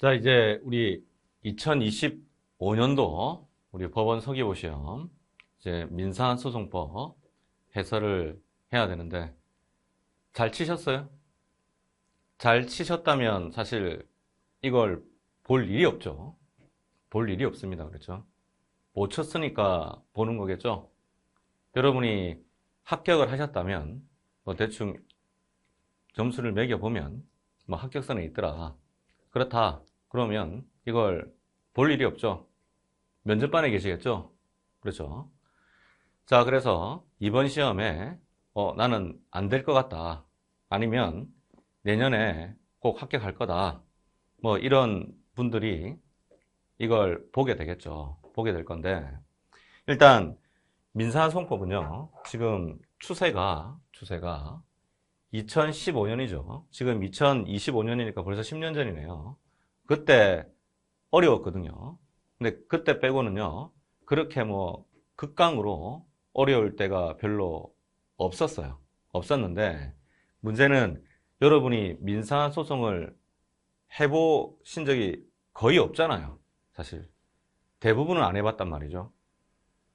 자, 이제 우리 2025년도 우리 법원 서기호 시험 이제 민사소송법 해설을 해야 되는데 잘 치셨어요? 잘 치셨다면 사실 이걸 볼 일이 없죠. 볼 일이 없습니다. 그렇죠? 못 쳤으니까 보는 거겠죠? 여러분이 합격을 하셨다면 뭐 대충 점수를 매겨보면 뭐 합격선에 있더라. 그렇다. 그러면 이걸 볼 일이 없죠. 면접반에 계시겠죠? 그렇죠. 자, 그래서 이번 시험에 나는 안 될 것 같다. 아니면 내년에 꼭 합격할 거다. 뭐 이런 분들이 이걸 보게 되겠죠. 보게 될 건데 일단 민사소송법은요. 지금 추세가 2015년이죠. 지금 2025년이니까 벌써 10년 전이네요. 그때 어려웠거든요. 근데 그때 빼고는요, 그렇게 뭐 극강으로 어려울 때가 별로 없었어요. 없었는데, 문제는 여러분이 민사소송을 해보신 적이 거의 없잖아요. 사실. 대부분은 안 해봤단 말이죠.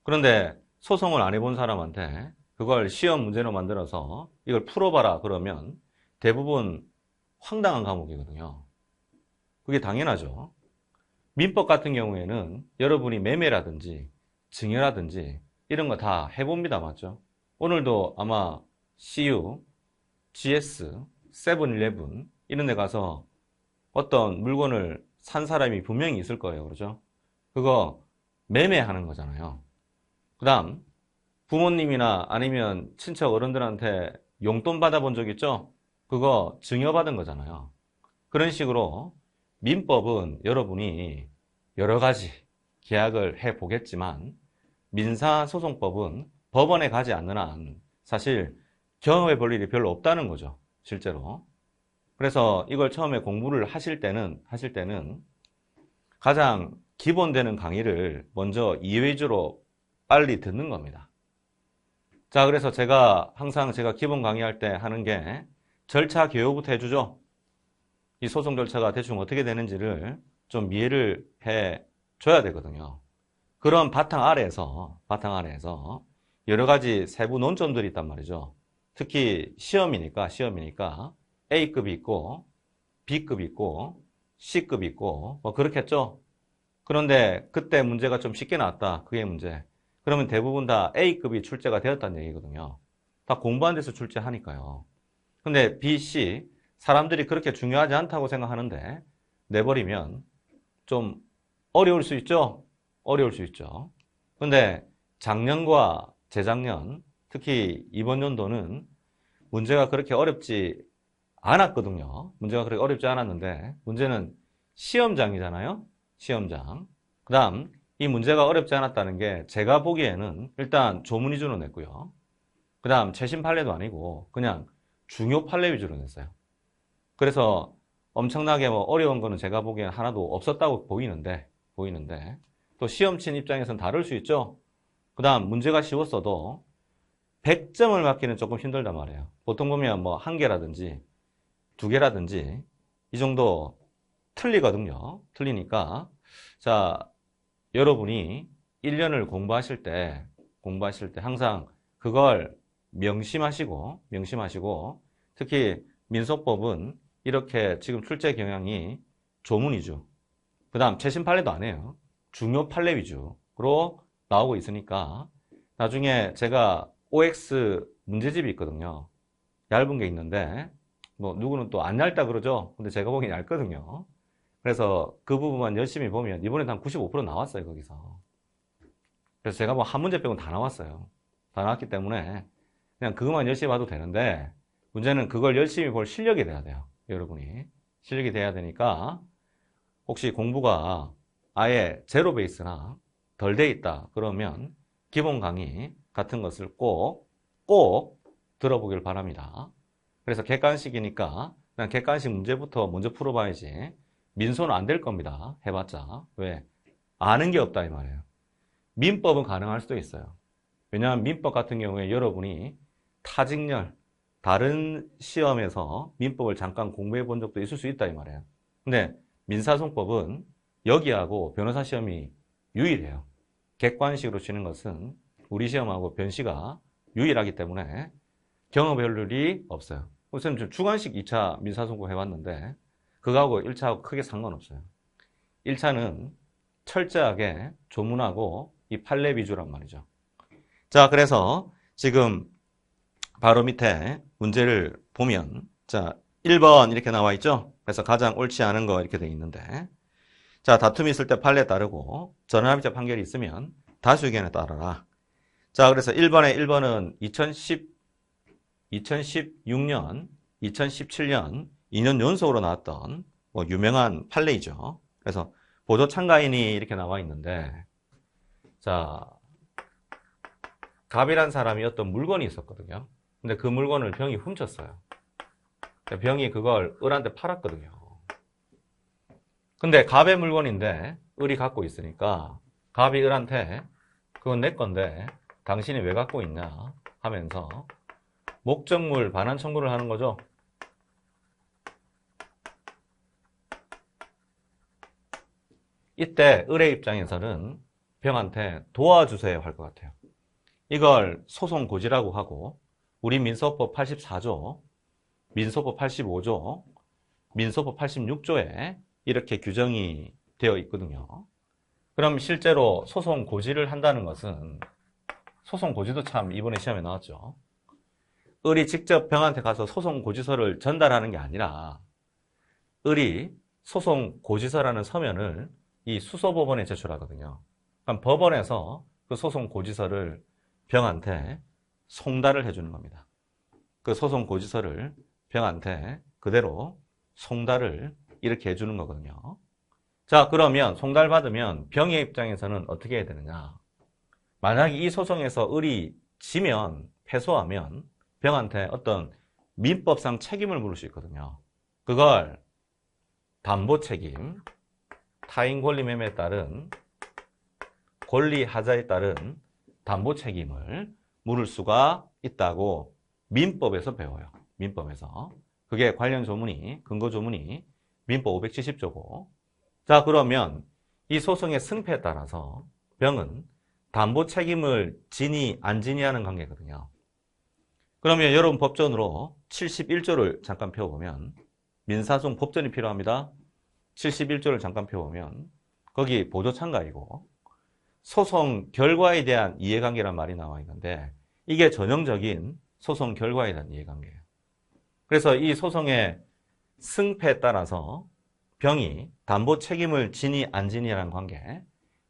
그런데 소송을 안 해본 사람한테 그걸 시험 문제로 만들어서 이걸 풀어봐라 그러면 대부분 황당한 과목이거든요. 그게 당연하죠. 민법 같은 경우에는 여러분이 매매라든지 증여라든지 이런 거 다 해봅니다. 맞죠? 오늘도 아마 CU, GS, 세븐일레븐 이런 데 가서 어떤 물건을 산 사람이 분명히 있을 거예요. 그렇죠? 그거 매매하는 거잖아요. 그 다음 부모님이나 아니면 친척 어른들한테 용돈 받아본 적 있죠? 그거 증여받은 거잖아요. 그런 식으로 민법은 여러분이 여러 가지 계약을 해 보겠지만 민사소송법은 법원에 가지 않는 한 사실 경험해 볼 일이 별로 없다는 거죠. 실제로. 그래서 이걸 처음에 공부를 하실 때는 가장 기본되는 강의를 먼저 2회주로 빨리 듣는 겁니다. 자, 그래서 항상 제가 기본 강의할 때 하는 게 절차 개요부터 해주죠. 이 소송 절차가 대충 어떻게 되는지를 좀 이해를 해 줘야 되거든요. 그런 바탕 아래에서 여러 가지 세부 논점들이 있단 말이죠. 특히 시험이니까 A급이 있고 B급이 있고 C급이 있고 뭐 그렇겠죠. 그런데 그때 문제가 좀 쉽게 나왔다. 그게 문제. 그러면 대부분 다 A급이 출제가 되었다는 얘기거든요. 다 공부한 데서 출제하니까요. 근데 B, C 사람들이 그렇게 중요하지 않다고 생각하는데 내버리면 좀 어려울 수 있죠? 어려울 수 있죠. 근데 작년과 재작년, 특히 이번 연도는 문제가 그렇게 어렵지 않았거든요. 문제가 그렇게 어렵지 않았는데 문제는 시험장이잖아요. 시험장. 그 다음 이 문제가 어렵지 않았다는 게 제가 보기에는 일단 조문 위주로 냈고요. 그 다음 최신 판례도 아니고 그냥 중요 판례 위주로 냈어요. 그래서 엄청나게 뭐 어려운 거는 제가 보기엔 하나도 없었다고 보이는데 또 시험 친 입장에서는 다를 수 있죠. 그 다음 문제가 쉬웠어도 100점을 맞기는 조금 힘들단 말이에요. 보통 보면 뭐 한 개라든지 두 개라든지 이 정도 틀리거든요. 틀리니까 자, 여러분이 1년을 공부하실 때 항상 그걸 명심하시고 특히 민소법은 이렇게 지금 출제 경향이 조문 위주, 그 다음 최신 판례도 안 해요. 중요 판례 위주로 나오고 있으니까 나중에 제가 OX 문제집이 있거든요. 얇은 게 있는데 뭐 누구는 또 안 얇다 그러죠. 근데 제가 보기엔 얇거든요. 그래서 그 부분만 열심히 보면 이번에도 한 95% 나왔어요. 거기서. 그래서 제가 뭐 한 문제 빼고는 다 나왔어요. 다 나왔기 때문에 그냥 그것만 열심히 봐도 되는데 문제는 그걸 열심히 볼 실력이 돼야 돼요. 여러분이. 실력이 돼야 되니까 혹시 공부가 아예 제로 베이스나 덜 돼 있다 그러면 기본 강의 같은 것을 꼭 들어보길 바랍니다. 그래서 객관식이니까 그냥 객관식 문제부터 먼저 풀어봐야지 민소는 안 될 겁니다. 해봤자. 왜? 아는 게 없다 이 말이에요. 민법은 가능할 수도 있어요. 왜냐하면 민법 같은 경우에 여러분이 타직렬, 다른 시험에서 민법을 잠깐 공부해 본 적도 있을 수 있다 이 말이에요. 근데 민사소송법은 여기하고 변호사 시험이 유일해요. 객관식으로 치는 것은 우리 시험하고 변시가 유일하기 때문에 경험해볼 일이 없어요. 우선 주관식 2차 민사소송법 해봤는데 그거하고 1차하고 크게 상관없어요. 1차는 철저하게 조문하고 이 판례 위주란 말이죠. 자, 그래서 지금 바로 밑에 문제를 보면 자, 1번 이렇게 나와 있죠. 그래서 가장 옳지 않은 거 이렇게 돼 있는데 자, 다툼이 있을 때 판례에 따르고 전원합의체 판결이 있으면 다수 의견에 따라라. 자, 그래서 1번은 2016년, 2017년 2년 연속으로 나왔던 뭐 유명한 판례이죠. 그래서 보조 참가인이 이렇게 나와 있는데 자, 갑이란 사람이 어떤 물건이 있었거든요. 근데 그 물건을 병이 훔쳤어요. 병이 그걸 을한테 팔았거든요. 근데 갑의 물건인데 을이 갖고 있으니까 갑이 을한테 그건 내 건데 당신이 왜 갖고 있냐 하면서 목적물 반환 청구를 하는 거죠. 이때 을의 입장에서는 병한테 도와주세요 할 것 같아요. 이걸 소송 고지라고 하고 우리 민소법 84조, 민소법 85조, 민소법 86조에 이렇게 규정이 되어 있거든요. 그럼 실제로 소송 고지를 한다는 것은 소송 고지도 참 이번에 시험에 나왔죠. 을이 직접 병한테 가서 소송 고지서를 전달하는 게 아니라 을이 소송 고지서라는 서면을 이 수소법원에 제출하거든요. 그럼 법원에서 그 소송 고지서를 병한테 송달을 해주는 겁니다. 그 소송 고지서를 병한테 그대로 송달을 이렇게 해주는 거거든요. 자, 그러면 송달 받으면 병의 입장에서는 어떻게 해야 되느냐? 만약에 이 소송에서 을이 지면, 패소하면 병한테 어떤 민법상 책임을 물을 수 있거든요. 그걸 담보 책임, 타인 권리 매매에 따른 권리 하자에 따른 담보 책임을 물을 수가 있다고 민법에서 배워요. 민법에서. 그게 관련 조문이, 근거 조문이 민법 570조고. 자, 그러면 이 소송의 승패에 따라서 병은 담보 책임을 지니 안 지니 하는 관계거든요. 그러면 여러분 법전으로 71조를 잠깐 펴보면 민사소송 법전이 필요합니다. 71조를 잠깐 펴보면 거기 보조 참가이고 소송 결과에 대한 이해관계란 말이 나와 있는데 이게 전형적인 소송 결과에 대한 이해관계예요. 그래서 이 소송의 승패에 따라서 병이 담보 책임을 지니 안 지니라는 관계,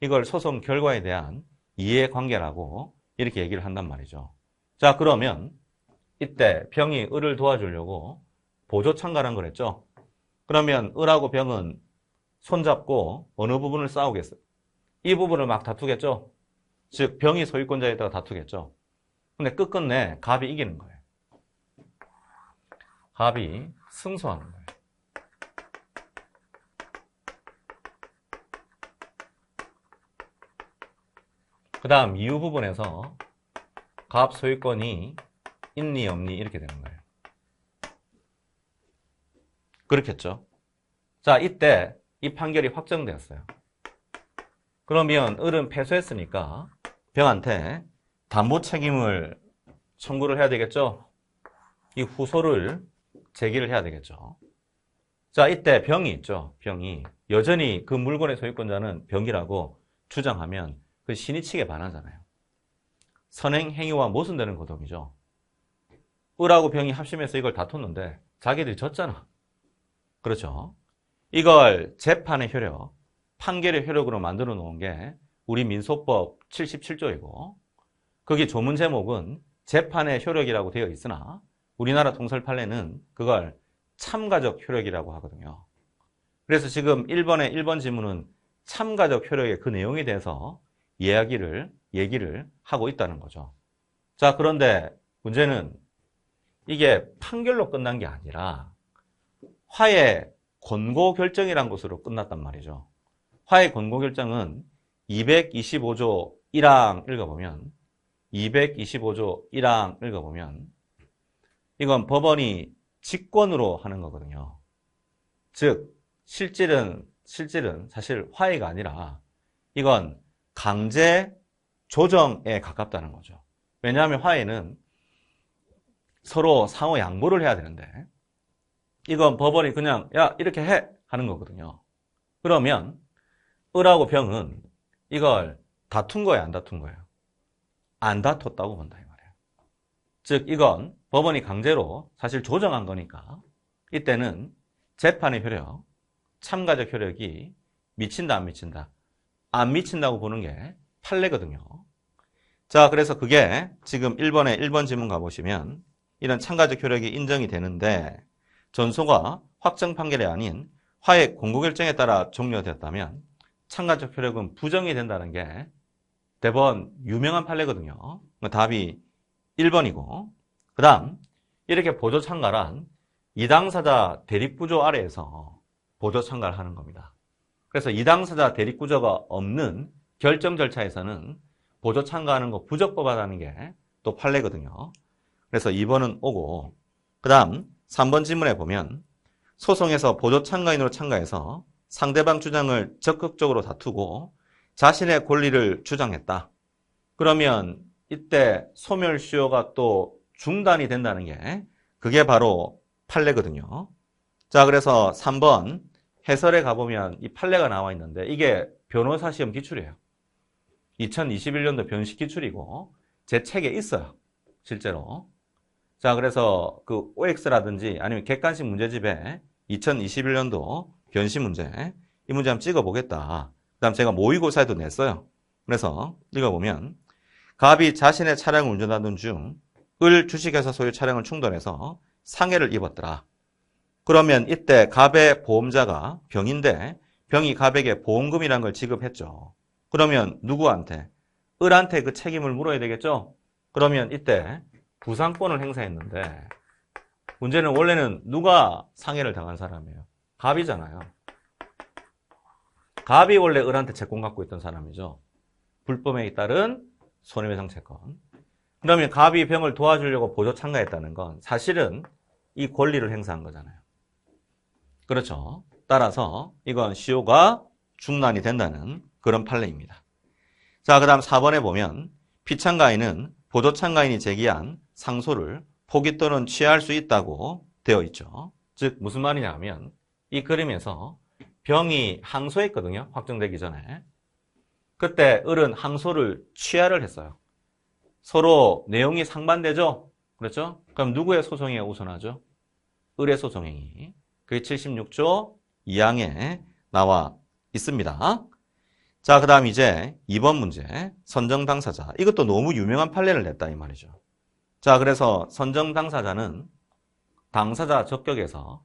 이걸 소송 결과에 대한 이해관계라고 이렇게 얘기를 한단 말이죠. 자, 그러면 이때 병이 을을 도와주려고 보조 참가란 걸 했죠. 그러면 을하고 병은 손잡고 어느 부분을 싸우겠어요? 이 부분을 막 다투겠죠. 즉 병이 소유권자에다가 다투겠죠. 근데 끝끝내 갑이 이기는 거예요. 갑이 승소하는 거예요. 그 다음 이유 부분에서 갑 소유권이 있니 없니 이렇게 되는 거예요. 그렇겠죠. 자, 이때 이 판결이 확정되었어요. 그러면 을은 패소했으니까 병한테 담보 책임을 청구를 해야 되겠죠. 이 후소를 제기를 해야 되겠죠. 자, 이때 병이 있죠. 병이 여전히 그 물건의 소유권자는 병이라고 주장하면 그 신의칙에 반하잖아요. 선행 행위와 모순되는 고동이죠. 을하고 병이 합심해서 이걸 다퉜는데 자기들이 졌잖아. 그렇죠. 이걸 재판의 효력, 판결의 효력으로 만들어 놓은 게 우리 민소법 77조이고 거기 조문 제목은 재판의 효력이라고 되어 있으나 우리나라 통설 판례는 그걸 참가적 효력이라고 하거든요. 그래서 지금 1번의 1번 지문은 참가적 효력의 그 내용에 대해서 얘기를 하고 있다는 거죠. 자, 그런데 문제는 이게 판결로 끝난 게 아니라 화해 권고 결정이란 것으로 끝났단 말이죠. 화해 권고 결정은 225조 1항 읽어보면 225조 1항 읽어보면 이건 법원이 직권으로 하는 거거든요. 즉 실질은 사실 화해가 아니라 이건 강제 조정에 가깝다는 거죠. 왜냐하면 화해는 서로 상호 양보를 해야 되는데 이건 법원이 그냥 야 이렇게 해 하는 거거든요. 그러면 을하고 병은 이걸 다툰 거예요, 안 다툰 거예요? 안 다퉜다고 본다 이 말이에요. 즉 이건 법원이 강제로 사실 조정한 거니까 이때는 재판의 효력, 참가적 효력이 미친다 안 미친다? 안 미친다고 보는 게 판례거든요. 자, 그래서 그게 지금 1번에 1번 지문 가보시면 이런 참가적 효력이 인정이 되는데 전소가 확정 판결이 아닌 화해 공고결정에 따라 종료되었다면 참가적 효력은 부정이 된다는 게 대법원 유명한 판례거든요. 답이 1번이고 그 다음 이렇게 보조참가란 이당사자 대립구조 아래에서 보조참가를 하는 겁니다. 그래서 이당사자 대립구조가 없는 결정 절차에서는 보조참가하는 거 부적법하다는 게 또 판례거든요. 그래서 2번은 오고 그 다음 3번 지문에 보면 소송에서 보조참가인으로 참가해서 상대방 주장을 적극적으로 다투고 자신의 권리를 주장했다. 그러면 이때 소멸시효가 또 중단이 된다는 게 그게 바로 판례거든요. 자, 그래서 3번 해설에 가보면 이 판례가 나와 있는데 이게 변호사 시험 기출이에요. 2021년도 변식 기출이고 제 책에 있어요. 실제로. 자, 그래서 그 OX라든지 아니면 객관식 문제집에 2021년도 변식 문제 이 문제 한번 찍어보겠다. 그 다음 제가 모의고사에도 냈어요. 그래서 읽어보면 갑이 자신의 차량을 운전하던 중 을 주식회사 소유 차량을 충돌해서 상해를 입었더라. 그러면 이때 갑의 보험자가 병인데 병이 갑에게 보험금이라는 걸 지급했죠. 그러면 누구한테? 을한테 그 책임을 물어야 되겠죠? 그러면 이때 부상권을 행사했는데 문제는 원래는 누가 상해를 당한 사람이에요? 갑이잖아요. 갑이 원래 을한테 채권 갖고 있던 사람이죠. 불법에 따른 손해배상 채권. 그러면 갑이 병을 도와주려고 보조 참가했다는 건 사실은 이 권리를 행사한 거잖아요. 그렇죠. 따라서 이건 시효가 중단이 된다는 그런 판례입니다. 자, 그 다음 4번에 보면 피참가인은 보조 참가인이 제기한 상소를 포기 또는 취하할 수 있다고 되어 있죠. 즉 무슨 말이냐 하면 이 그림에서 병이 항소했거든요. 확정되기 전에. 그때 을은 항소를 취하를 했어요. 서로 내용이 상반되죠? 그렇죠? 그럼 누구의 소송이 우선하죠? 을의 소송행위. 그게 76조 2항에 나와 있습니다. 자, 그 다음 이제 2번 문제. 선정당사자. 이것도 너무 유명한 판례를 냈다 이 말이죠. 자, 그래서 선정당사자는 당사자 적격에서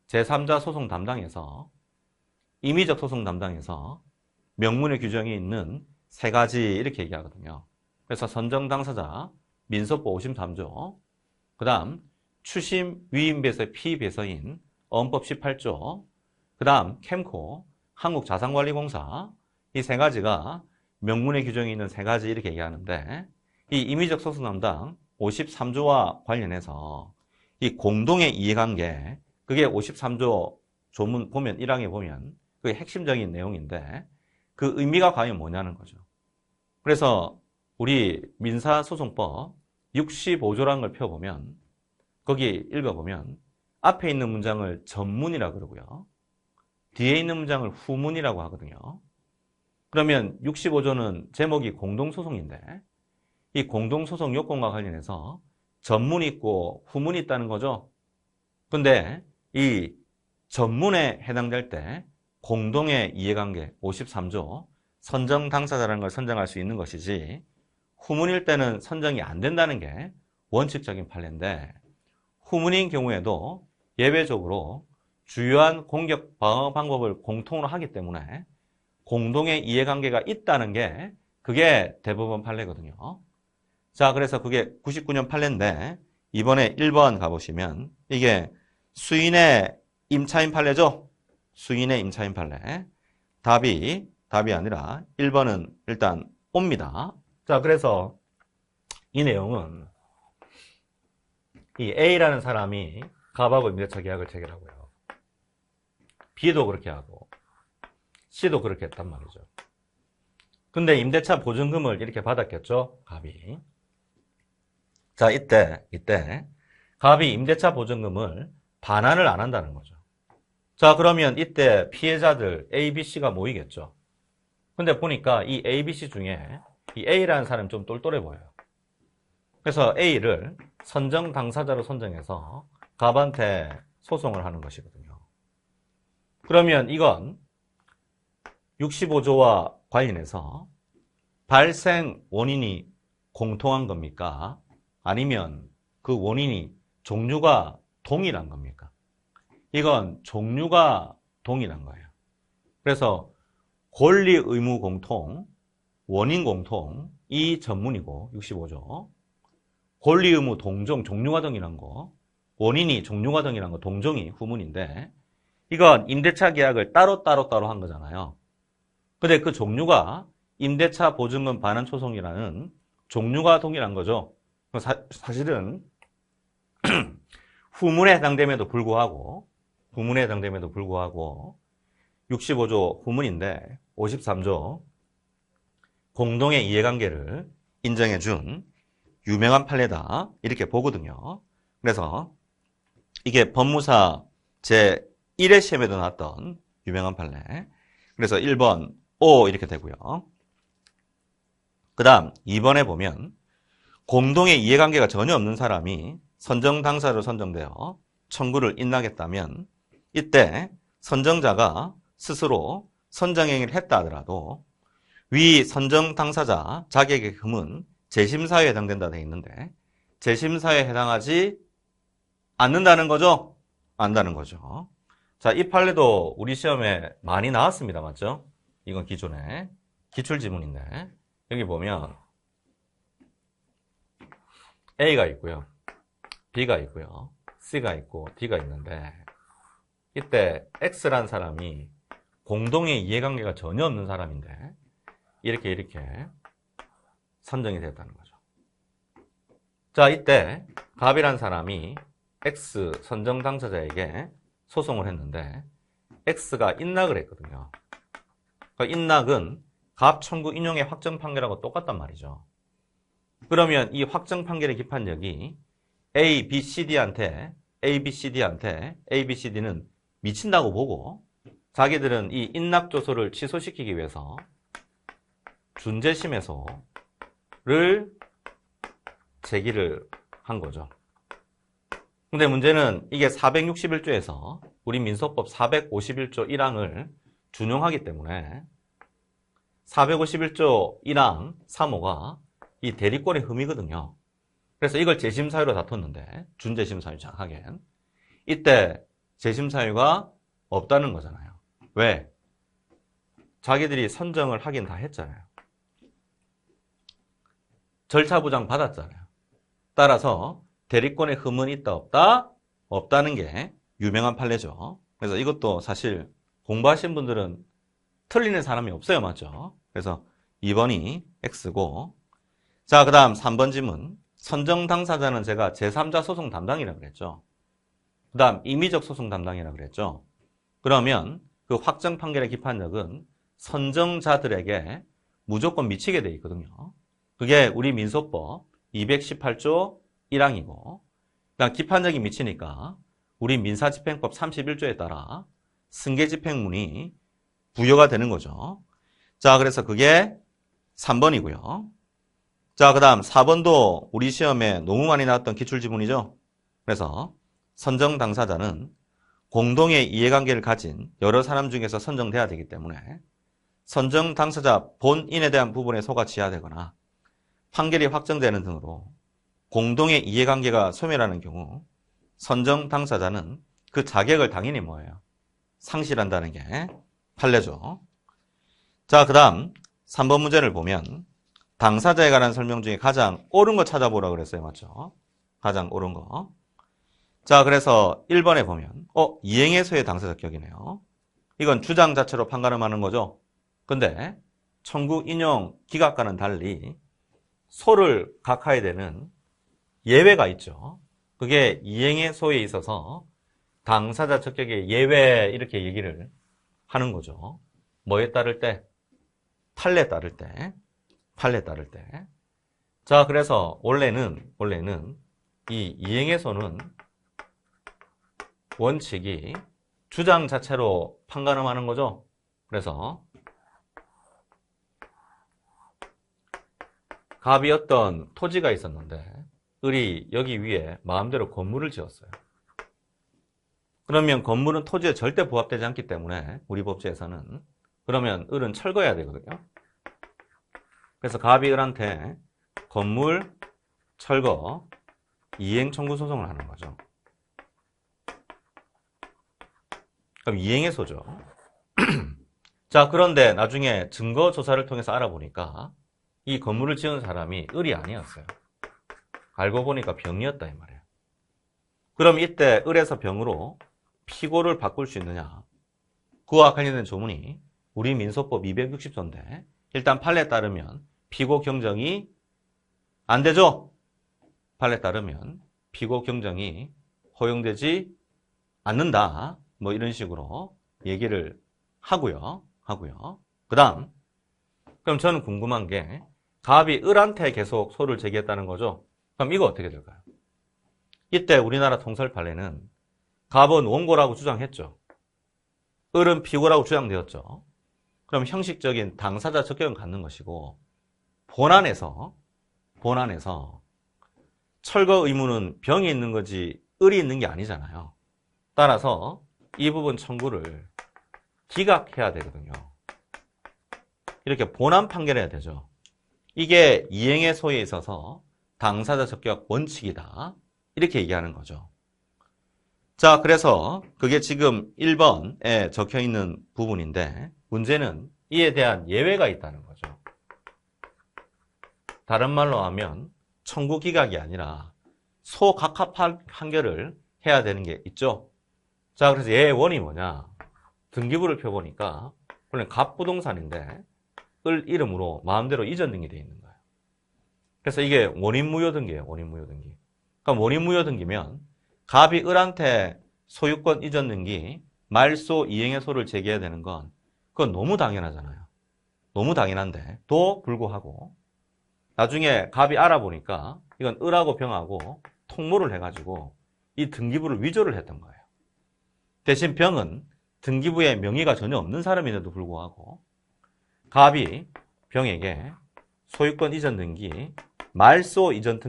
제3자 소송 담당에서 임의적 소송 담당에서 명문의 규정이 있는 세 가지 이렇게 얘기하거든요. 그래서 선정 당사자 민소법 53조, 그 다음 추심 위임배서의 피배서인 어원법 18조, 그 다음 캠코 한국자산관리공사 이 세 가지가 명문의 규정이 있는 세 가지 이렇게 얘기하는데 이 임의적 소송 담당 53조와 관련해서 이 공동의 이해관계 그게 53조 조문 보면 1항에 보면 그게 핵심적인 내용인데 그 의미가 과연 뭐냐는 거죠. 그래서 우리 민사소송법 65조라는 걸 펴보면 거기 읽어보면 앞에 있는 문장을 전문이라고 그러고요. 뒤에 있는 문장을 후문이라고 하거든요. 그러면 65조는 제목이 공동소송인데 이 공동소송 요건과 관련해서 전문이 있고 후문이 있다는 거죠. 근데 이 전문에 해당될 때 공동의 이해관계 53조 선정 당사자라는 걸 선정할 수 있는 것이지 후문일 때는 선정이 안 된다는 게 원칙적인 판례인데 후문인 경우에도 예외적으로 주요한 공격 방어 방법을 공통으로 하기 때문에 공동의 이해관계가 있다는 게 그게 대법원 판례거든요. 자, 그래서 그게 99년 판례인데 이번에 1번 가보시면 이게 수인의 임차인 판례죠? 수인의 임차인 판례. 답이 아니라 1번은 일단 옵니다. 자, 그래서 이 내용은 이 A라는 사람이 갑하고 임대차 계약을 체결하고요. B도 그렇게 하고 C도 그렇게 했단 말이죠. 근데 임대차 보증금을 이렇게 받았겠죠, 갑이. 자, 이때 갑이 임대차 보증금을 반환을 안 한다는 거죠. 자, 그러면 이때 피해자들 A, B, C가 모이겠죠. 근데 보니까 이 A, B, C 중에 이 A라는 사람이 좀 똘똘해 보여요. 그래서 A를 선정 당사자로 선정해서 갑한테 소송을 하는 것이거든요. 그러면 이건 65조와 관련해서 발생 원인이 공통한 겁니까? 아니면 그 원인이 종류가 동일한 겁니까? 이건 종류가 동일한 거예요. 그래서 권리 의무 공통, 원인 공통 이 전문이고 65조. 권리 의무 동종, 종류가 동일한 거, 원인이 종류가 동일한 거, 동종이 후문인데 이건 임대차 계약을 따로 한 거잖아요. 근데 그 종류가 임대차 보증금 반환 소송이라는 종류가 동일한 거죠. 사실은 후문에 해당됨에도 불구하고 65조 후문인데 53조 공동의 이해관계를 인정해준 유명한 판례다 이렇게 보거든요. 그래서 이게 법무사 제1회 시험에도 나왔던 유명한 판례. 그래서 1번 O 이렇게 되고요. 그 다음 2번에 보면 공동의 이해관계가 전혀 없는 사람이 선정 당사자로 선정되어 청구를 인하겠다면 이때 선정자가 스스로 선정행위를 했다 하더라도 위 선정 당사자 자격의 금은 재심사유에 해당된다 되어 있는데 재심사유에 해당하지 않는다는 거죠? 안다는 거죠. 자, 이 판례도 우리 시험에 많이 나왔습니다. 맞죠? 이건 기존에 기출지문인데 여기 보면 A가 있고요. B가 있고요. C가 있고 D가 있는데 이때 X라는 사람이 공동의 이해관계가 전혀 없는 사람인데 이렇게 선정이 됐다는 거죠. 자, 이때 갑이라는 사람이 X 선정 당사자에게 소송을 했는데 X가 인락을 했거든요. 그러니까 인락은 갑 청구 인용의 확정 판결하고 똑같단 말이죠. 그러면 이 확정 판결의 기판력이 A, B, CD한테 A, B, CD는 미친다고 보고 자기들은 이 인락조서를 취소시키기 위해서 준재심에서를 제기를 한 거죠. 근데 문제는 이게 461조에서 우리 민소법 451조 1항을 준용하기 때문에 451조 1항 3호가 이 대리권의 흠이거든요. 그래서 이걸 재심사유로 다퉜는데 준재심사유 하긴 이때 재심사유가 없다는 거잖아요. 왜? 자기들이 선정을 하긴 다 했잖아요. 절차부장 받았잖아요. 따라서 대리권의 흠은 있다 없다? 없다는 게 유명한 판례죠. 그래서 이것도 사실 공부하신 분들은 틀리는 사람이 없어요. 맞죠? 그래서 2번이 X고 자, 그 다음 3번 지문 선정 당사자는 제가 제3자 소송 담당이라고 그랬죠. 그 다음 임의적 소송 담당이라고 그랬죠. 그러면 그 확정 판결의 기판력은 선정자들에게 무조건 미치게 돼 있거든요. 그게 우리 민소법 218조 1항이고 그다음 기판력이 미치니까 우리 민사집행법 31조에 따라 승계집행문이 부여가 되는 거죠. 자, 그래서 그게 3번이고요. 자, 그 다음 4번도 우리 시험에 너무 많이 나왔던 기출지문이죠. 그래서 선정 당사자는 공동의 이해관계를 가진 여러 사람 중에서 선정돼야 되기 때문에 선정 당사자 본인에 대한 부분에 속아지어야 되거나 판결이 확정되는 등으로 공동의 이해관계가 소멸하는 경우 선정 당사자는 그 자격을 당연히 뭐예요? 상실한다는 게 판례죠. 자, 그 다음 3번 문제를 보면 당사자에 관한 설명 중에 가장 옳은 거 찾아보라고 그랬어요. 맞죠? 가장 옳은 거. 자, 그래서 1번에 보면 이행의 소의 당사자 격이네요. 이건 주장 자체로 판가름하는 거죠. 근데 청구 인용 기각과는 달리 소를 각하해야 되는 예외가 있죠. 그게 이행의 소에 있어서 당사자 적격의 예외 이렇게 얘기를 하는 거죠. 뭐에 따를 때? 판례에 따를 때. 판례에 따를 때. 자, 그래서 원래는 이 이행에서는 원칙이 주장 자체로 판가름하는 거죠. 그래서 갑이 어떤 토지가 있었는데 을이 여기 위에 마음대로 건물을 지었어요. 그러면 건물은 토지에 절대 부합되지 않기 때문에 우리 법제에서는 그러면 을은 철거해야 되거든요. 그래서 갑이 을한테 건물 철거 이행 청구 소송을 하는 거죠. 그럼 이행해소죠. 자, 그런데 나중에 증거 조사를 통해서 알아보니까 이 건물을 지은 사람이 을이 아니었어요. 알고 보니까 병이었다 이 말이에요. 그럼 이때 을에서 병으로 피고를 바꿀 수 있느냐? 그와 관련된 조문이 우리 민소법 260조인데 일단 판례에 따르면 피고 경정이 안 되죠? 판례에 따르면 피고 경정이 허용되지 않는다. 뭐 이런 식으로 얘기를 하고요. 그 다음 그럼 저는 궁금한 게 갑이 을한테 계속 소를 제기했다는 거죠. 그럼 이거 어떻게 될까요? 이때 우리나라 통설 판례는 갑은 원고라고 주장했죠. 을은 피고라고 주장되었죠. 그럼 형식적인 당사자 적격은 갖는 것이고 본안에서 철거 의무는 병이 있는 거지 을이 있는 게 아니잖아요. 따라서 이 부분 청구를 기각해야 되거든요. 이렇게 본안 판결해야 되죠. 이게 이행의 소에 있어서 당사자 적격 원칙이다. 이렇게 얘기하는 거죠. 자, 그래서 그게 지금 1번에 적혀 있는 부분인데 문제는 이에 대한 예외가 있다는 거죠. 다른 말로 하면 청구 기각이 아니라 소각합 판결을 해야 되는 게 있죠. 자, 그래서 예원이 뭐냐? 등기부를 펴보니까 원래 갑부동산인데 을 이름으로 마음대로 이전 등기되어 있는 거예요. 그래서 이게 원인무효 등기예요. 원인무효 등기. 그럼 원인무효 등기면 갑이 을한테 소유권 이전 등기, 말소 이행의 소를 제기해야 되는 건 그건 너무 당연하잖아요. 너무 당연한데 도 불구하고 나중에 갑이 알아보니까 이건 을하고 병하고 통모를 해가지고 이 등기부를 위조를 했던 거예요. 대신 병은 등기부에 명의가 전혀 없는 사람인데도 불구하고 갑이 병에게 소유권 이전 등기, 말소 이전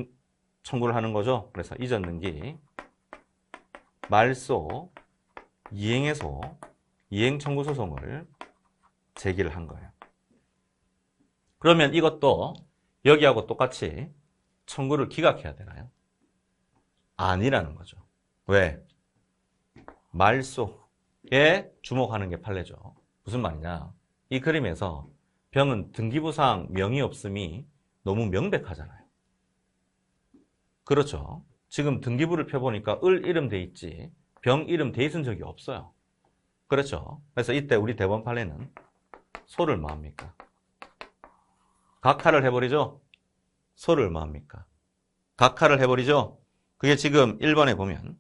청구를 하는 거죠. 그래서 이전 등기, 말소, 이행해소, 이행 청구 소송을 제기를 한 거예요. 그러면 이것도 여기하고 똑같이 청구를 기각해야 되나요? 아니라는 거죠. 왜? 말소에 주목하는 게 판례죠. 무슨 말이냐? 이 그림에서 병은 등기부상 명의 없음이 너무 명백하잖아요. 그렇죠. 지금 등기부를 펴보니까 을 이름 돼 있지 병 이름 돼 있은 적이 없어요. 그렇죠. 그래서 이때 우리 대법원 판례는 소를 뭐합니까? 각하를 해버리죠. 소를 뭐합니까? 각하를 해버리죠. 그게 지금 1번에 보면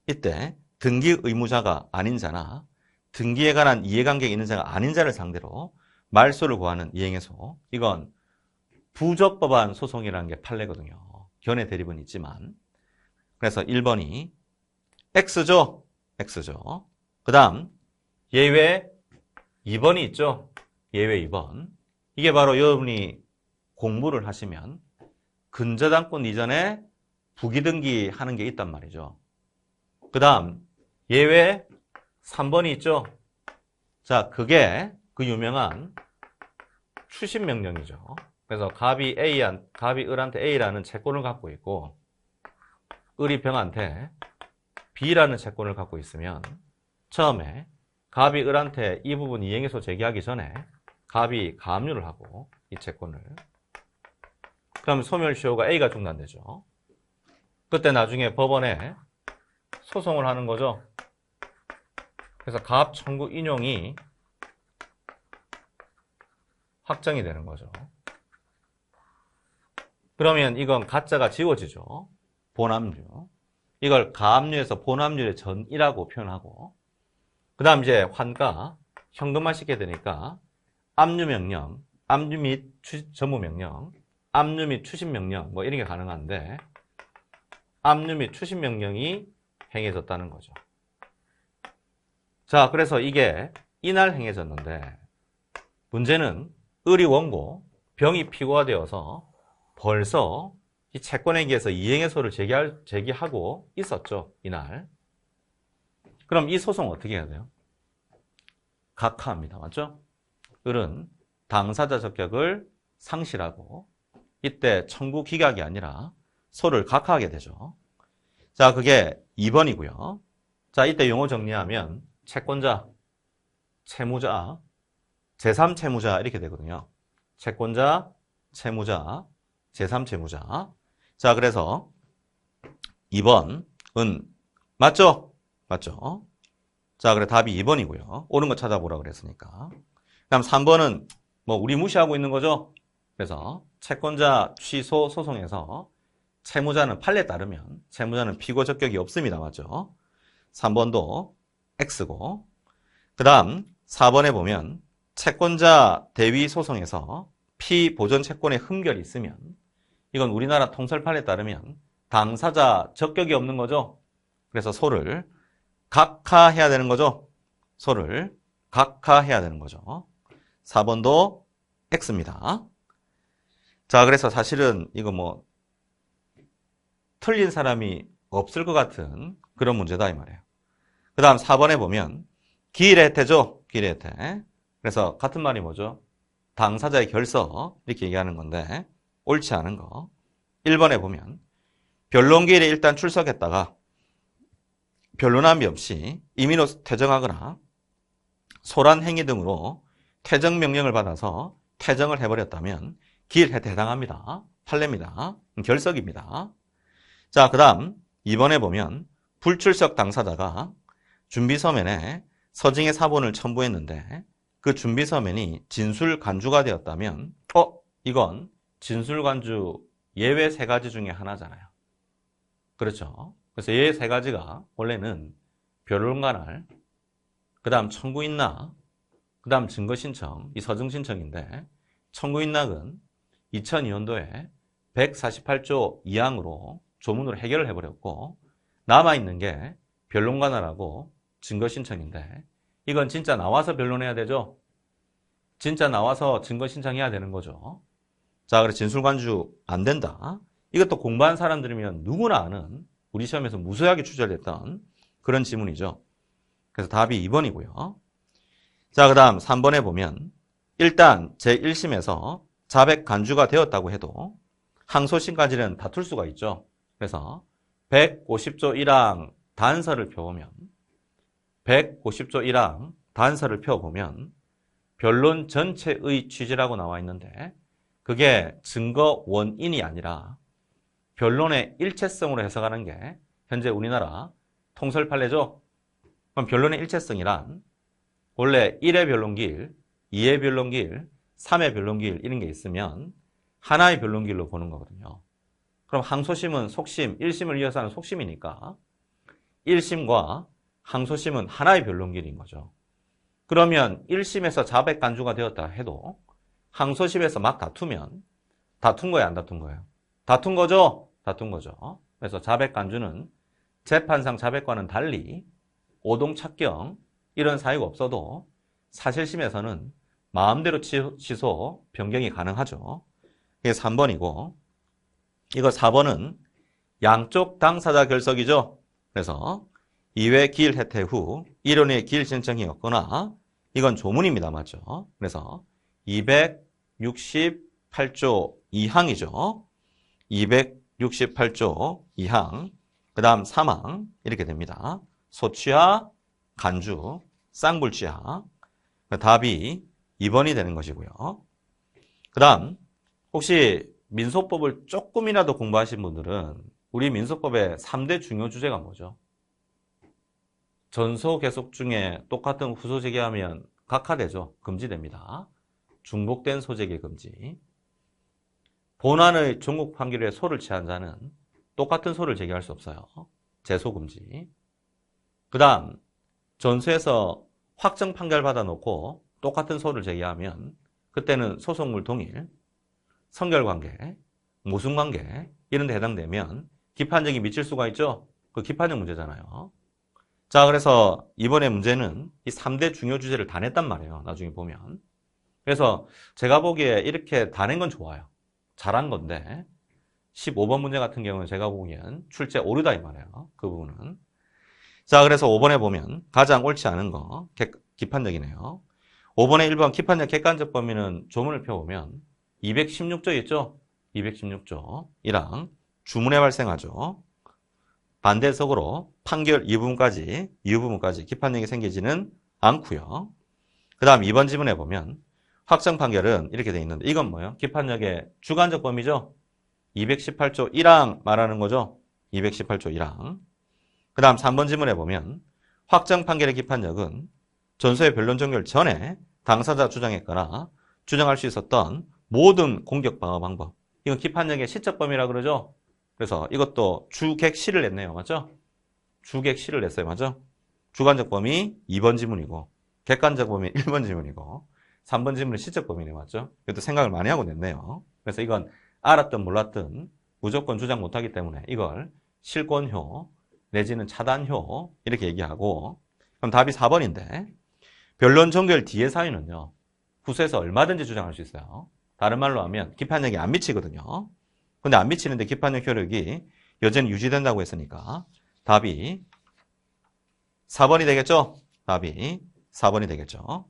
이때 등기 의무자가 아닌 자나 등기에 관한 이해관계가 있는 자가 아닌 자를 상대로 말소를 구하는 이행해소. 이건 부적법한 소송이라는 게 판례거든요. 견해 대립은 있지만. 그래서 1번이 X죠. X죠. 그 다음 예외 2번이 있죠. 예외 2번. 이게 바로 여러분이 공부를 하시면 근저당권 이전에 부기등기 하는 게 있단 말이죠. 그 다음 예외 3번이 있죠. 자, 그게 그 유명한 추심명령이죠. 그래서 갑이 을한테 A라는 채권을 갖고 있고 을이 병한테 B라는 채권을 갖고 있으면 처음에 갑이 을한테 이 부분 이행해소 제기하기 전에 갑이 가압류를 하고 이 채권을 그럼 소멸시효가 A가 중단되죠. 그때 나중에 법원에 소송을 하는 거죠. 그래서 가압 청구 인용이 확정이 되는 거죠. 그러면 이건 가짜가 지워지죠. 본압류. 이걸 가압류에서 본압류의 전이라고 표현하고, 그 다음 이제 환가, 현금화 시켜야 되니까 압류 명령, 압류 및 전무 명령, 압류 및 추심 명령 뭐 이런 게 가능한데 압류 및 추심 명령이 행해졌다는 거죠. 자, 그래서 이게 이날 행해졌는데 문제는 을이 원고, 병이 피고화되어서 벌써 이 채권행위에서 이행해소를 제기하고 있었죠, 이날. 그럼 이 소송 어떻게 해야 돼요? 각하합니다. 맞죠? 을은 당사자 적격을 상실하고 이때 청구 기각이 아니라 소를 각하하게 되죠. 자, 그게 2번이고요. 자, 이때 용어 정리하면 채권자, 채무자, 제3채무자 이렇게 되거든요. 채권자, 채무자, 제3채무자. 자, 그래서 2번은 맞죠? 맞죠? 자, 그래 답이 2번이고요. 옳은 거 찾아보라 그랬으니까. 그다음 3번은 뭐 우리 무시하고 있는 거죠? 그래서 채권자 취소 소송에서 채무자는 판례에 따르면 채무자는 피고 적격이 없습니다. 맞죠? 3번도 X고. 그다음 4번에 보면 채권자 대위 소송에서 피보존 채권에 흠결이 있으면 이건 우리나라 통설 판례에 따르면 당사자 적격이 없는 거죠. 그래서 소를 각하해야 되는 거죠. 소를 각하해야 되는 거죠. 4번도 X입니다. 자, 그래서 사실은 이거 뭐 틀린 사람이 없을 것 같은 그런 문제다 이 말이에요. 그 다음 4번에 보면 기일의 혜태죠. 기일의 혜태. 그래서 같은 말이 뭐죠? 당사자의 결서 이렇게 얘기하는 건데 옳지 않은 거. 1번에 보면 변론기일에 일단 출석했다가 변론함이 없이 임의로 퇴정하거나 소란 행위 등으로 퇴정 명령을 받아서 퇴정을 해버렸다면 기일 혜태에 해당합니다. 판례입니다. 결석입니다. 자, 그 다음 2번에 보면 불출석 당사자가 준비서면에 서증의 사본을 첨부했는데 그 준비서면이 진술간주가 되었다면 이건 진술간주 예외 3가지 중에 하나잖아요. 그렇죠? 그래서 예외 3가지가 원래는 변론관할, 그 다음 청구인락, 그 다음 증거신청, 이 서증신청인데 청구인락은 2002년도에 148조 2항으로 조문으로 해결을 해버렸고 남아있는 게 변론관할하고 증거신청인데 이건 진짜 나와서 변론해야 되죠? 진짜 나와서 증거신청해야 되는 거죠. 자, 그래서 진술간주 안 된다. 이것도 공부한 사람들이면 누구나 아는 우리 시험에서 무수하게 출제됐던 그런 지문이죠. 그래서 답이 2번이고요. 자, 그 다음 3번에 보면 일단 제1심에서 자백 간주가 되었다고 해도 항소심까지는 다툴 수가 있죠. 그래서 150조 1항 단서를 펴보면 150조 1항 단서를 펴보면 변론 전체의 취지라고 나와 있는데 그게 증거 원인이 아니라 변론의 일체성으로 해석하는 게 현재 우리나라 통설 판례죠. 그럼 변론의 일체성이란 원래 1회 변론기일, 2회 변론기일, 3회 변론기일 이런 게 있으면 하나의 변론기일로 보는 거거든요. 그럼 항소심은 속심, 1심을 이어서 하는 속심이니까 1심과 항소심은 하나의 변론기일인 거죠. 그러면 1심에서 자백 간주가 되었다 해도 항소심에서 막 다투면 다툰 거예요, 안 다툰 거예요? 다툰 거죠? 다툰 거죠. 그래서 자백 간주는 재판상 자백과는 달리 오동 착경 이런 사유가 없어도 사실심에서는 마음대로 취소, 변경이 가능하죠. 이게 3번이고 이거 4번은 양쪽 당사자 결석이죠. 그래서 2회 기일 혜태 후 1원의 기일 신청이 없거나 이건 조문입니다. 맞죠? 그래서 268조 2항이죠. 268조 2항 그 다음 3항 이렇게 됩니다. 소취하, 간주, 쌍불취하 답이 2번이 되는 것이고요. 그 다음 혹시 민소법을 조금이라도 공부하신 분들은 우리 민소법의 3대 중요 주제가 뭐죠? 전소 계속 중에 똑같은 후소 제기하면 각하되죠. 금지됩니다. 중복된 소제기 금지. 본안의 종국 판결에 소를 취한 자는 똑같은 소를 제기할 수 없어요. 제소금지. 그 다음 전수에서 확정 판결 받아놓고 똑같은 소를 제기하면 그때는 소송물 동일, 선결관계, 모순관계 이런 데 해당되면 기판력이 미칠 수가 있죠. 그 기판력 문제잖아요. 자, 그래서 이번에 문제는 이 3대 중요 주제를 다 냈단 말이에요. 나중에 보면. 그래서 제가 보기에 이렇게 다 낸 건 좋아요. 잘한 건데 15번 문제 같은 경우는 제가 보기엔 출제 오류다 이 말이에요. 그 부분은. 자, 그래서 5번에 보면 가장 옳지 않은 거 기판력이네요. 5번에 1번 기판력 객관적 범위는 조문을 펴보면 216조 있죠? 216조 이랑 주문에 발생하죠. 반대석으로 판결 이 부분까지 기판력이 생기지는 않고요. 그 다음 2번 지문에 보면 확정 판결은 이렇게 돼 있는데 이건 뭐예요? 기판력의 주관적 범위죠? 218조 1항 말하는 거죠? 218조 1항. 그 다음 3번 지문에 보면 확정 판결의 기판력은 전소의 변론 종결 전에 당사자 주장했거나 주장할 수 있었던 모든 공격 방어 방법. 이건 기판력의 시적 범위라 그러죠? 그래서 이것도 주객시를 냈네요. 맞죠? 주객시를 냈어요. 맞죠? 주관적 범위 2번 지문이고 객관적 범위 1번 지문이고 3번 지문은 시적 범위네. 맞죠? 이것도 생각을 많이 하고 냈네요. 그래서 이건 알았든 몰랐든 무조건 주장 못하기 때문에 이걸 실권효 내지는 차단효 이렇게 얘기하고 그럼 답이 4번인데 변론 종결 뒤의 사유는요. 후소에서 얼마든지 주장할 수 있어요. 다른 말로 하면 기판력이 안 미치거든요. 근데 안 미치는데 기판력 효력이 여전히 유지된다고 했으니까 답이 4번이 되겠죠? 답이 4번이 되겠죠?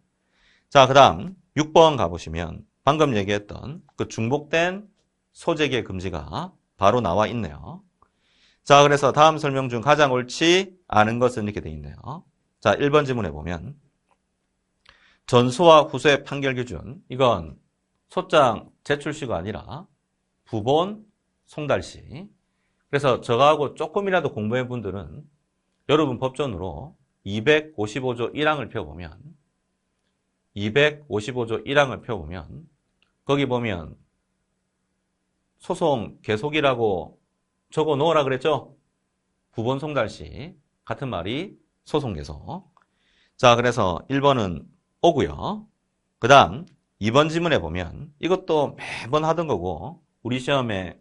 자, 그 다음 6번 가보시면 방금 얘기했던 그 중복된 소재기의 금지가 바로 나와 있네요. 자, 그래서 다음 설명 중 가장 옳지 않은 것은 이렇게 돼 있네요. 자, 1번 지문에 보면 전소와 후소의 판결 기준, 이건 소장 제출시가 아니라 부본 송달시. 그래서 저하고 조금이라도 공부해 분들은 여러분 법전으로 255조 1항을 펴보면 255조 1항을 펴보면 거기 보면 소송 계속이라고 적어 놓으라 그랬죠? 부본 송달시 같은 말이 소송 계속. 자, 그래서 1번은 오고요. 그 다음 2번 지문에 보면 이것도 매번 하던 거고 우리 시험에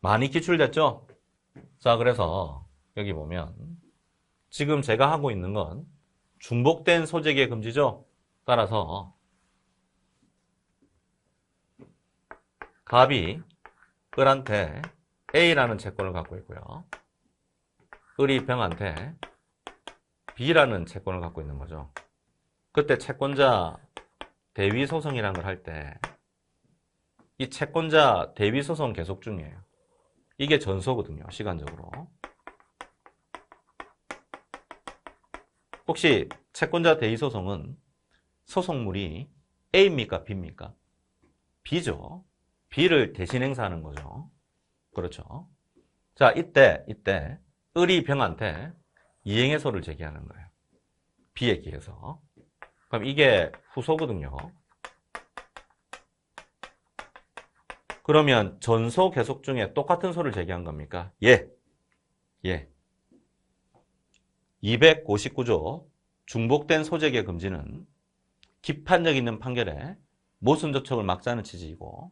많이 기출됐죠? 자, 그래서 여기 보면 지금 제가 하고 있는 건 중복된 소재기의 금지죠? 따라서 갑이 을한테 A라는 채권을 갖고 있고요. 을이 병한테 B라는 채권을 갖고 있는 거죠. 그때 채권자 대위 소송이라는 걸 할 때 이 채권자 대위 소송 계속 중이에요. 이게 전소거든요. 시간적으로. 혹시 채권자 대위 소송은 소송물이 A입니까? B입니까? B죠. B를 대신 행사하는 거죠. 그렇죠. 자, 이때 을이 병한테 이행해소를 제기하는 거예요. B에 기해서. 그럼 이게 후소거든요. 그러면 전소 계속 중에 똑같은 소를 제기한 겁니까? 예. 259조 중복된 소재기의 금지는 기판력 있는 판결에 모순 접촉을 막자는 취지이고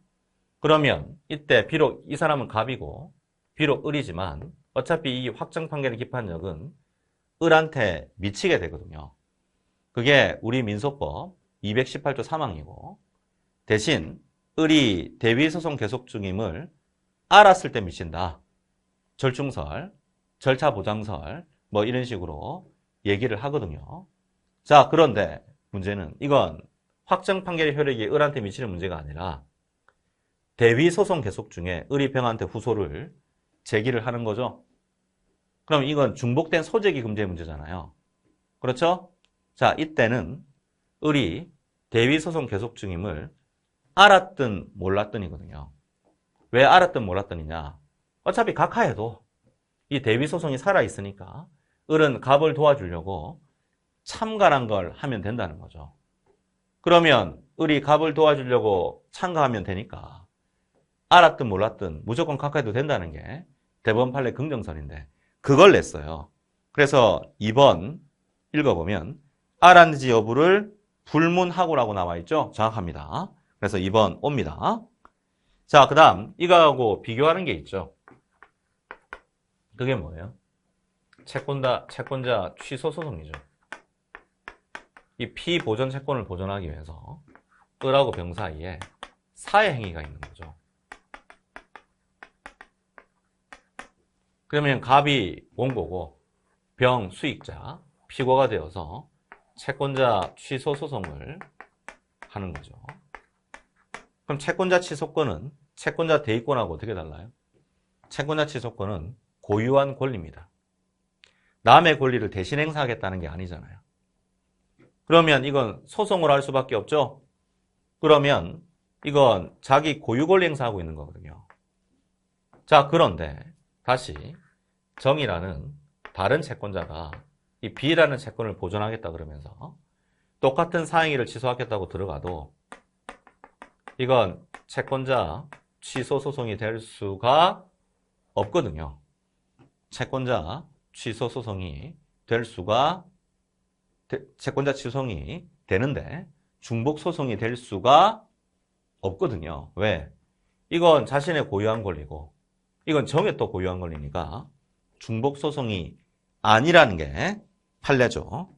그러면 이때 비록 이 사람은 갑이고 비록 을이지만 어차피 이 확정 판결의 기판력은 을한테 미치게 되거든요. 그게 우리 민소법 218조 3항이고 대신 을이 대위소송 계속 중임을 알았을 때 미친다. 절충설, 절차보장설 뭐 이런 식으로 얘기를 하거든요. 자, 그런데 문제는 이건 확정 판결의 효력이 을한테 미치는 문제가 아니라 대위소송 계속 중에 을이 병한테 후소를 제기를 하는 거죠. 그럼 이건 중복된 소재기 금지의 문제잖아요. 그렇죠? 자, 이때는 을이 대위소송 계속 중임을 알았든 몰랐든이거든요. 왜 알았든 몰랐든이냐? 어차피 각하에도 이 대위소송이 살아있으니까 을은 갑을 도와주려고 참가란 걸 하면 된다는 거죠. 그러면 을이 갑을 도와주려고 참가하면 되니까 알았든 몰랐든 무조건 각하해도 된다는 게 대법원 판례 긍정선인데 그걸 냈어요. 그래서 2번 읽어보면 알았는지 여부를 불문하고라고 나와있죠. 정확합니다. 그래서 2번 옵니다. 자, 그 다음 이거하고 비교하는 게 있죠. 그게 뭐예요? 채권자 취소 소송이죠. 이 피보전 채권을 보전하기 위해서 을하고 병 사이에 사회행위가 있는 거죠. 그러면 갑이 원고고 병 수익자, 피고가 되어서 채권자 취소 소송을 하는 거죠. 그럼 채권자 취소권은 채권자 대위권하고 어떻게 달라요? 채권자 취소권은 고유한 권리입니다. 남의 권리를 대신 행사하겠다는 게 아니잖아요. 그러면 이건 소송을 할 수밖에 없죠? 그러면 이건 자기 고유 권리 행사하고 있는 거거든요. 자, 그런데 다시 정이라는 다른 채권자가 이 B라는 채권을 보존하겠다 그러면서 똑같은 사행위를 취소하겠다고 들어가도 이건 채권자 취소 소송이 될 수가 없거든요. 채권자 취소 소송이 될 수가 채권자 취소송이 되는데 중복 소송이 될 수가 없거든요. 왜? 이건 자신의 고유한 권리고 이건 정의 또 고유한 권리니까 중복 소송이 아니라는 게 판례죠.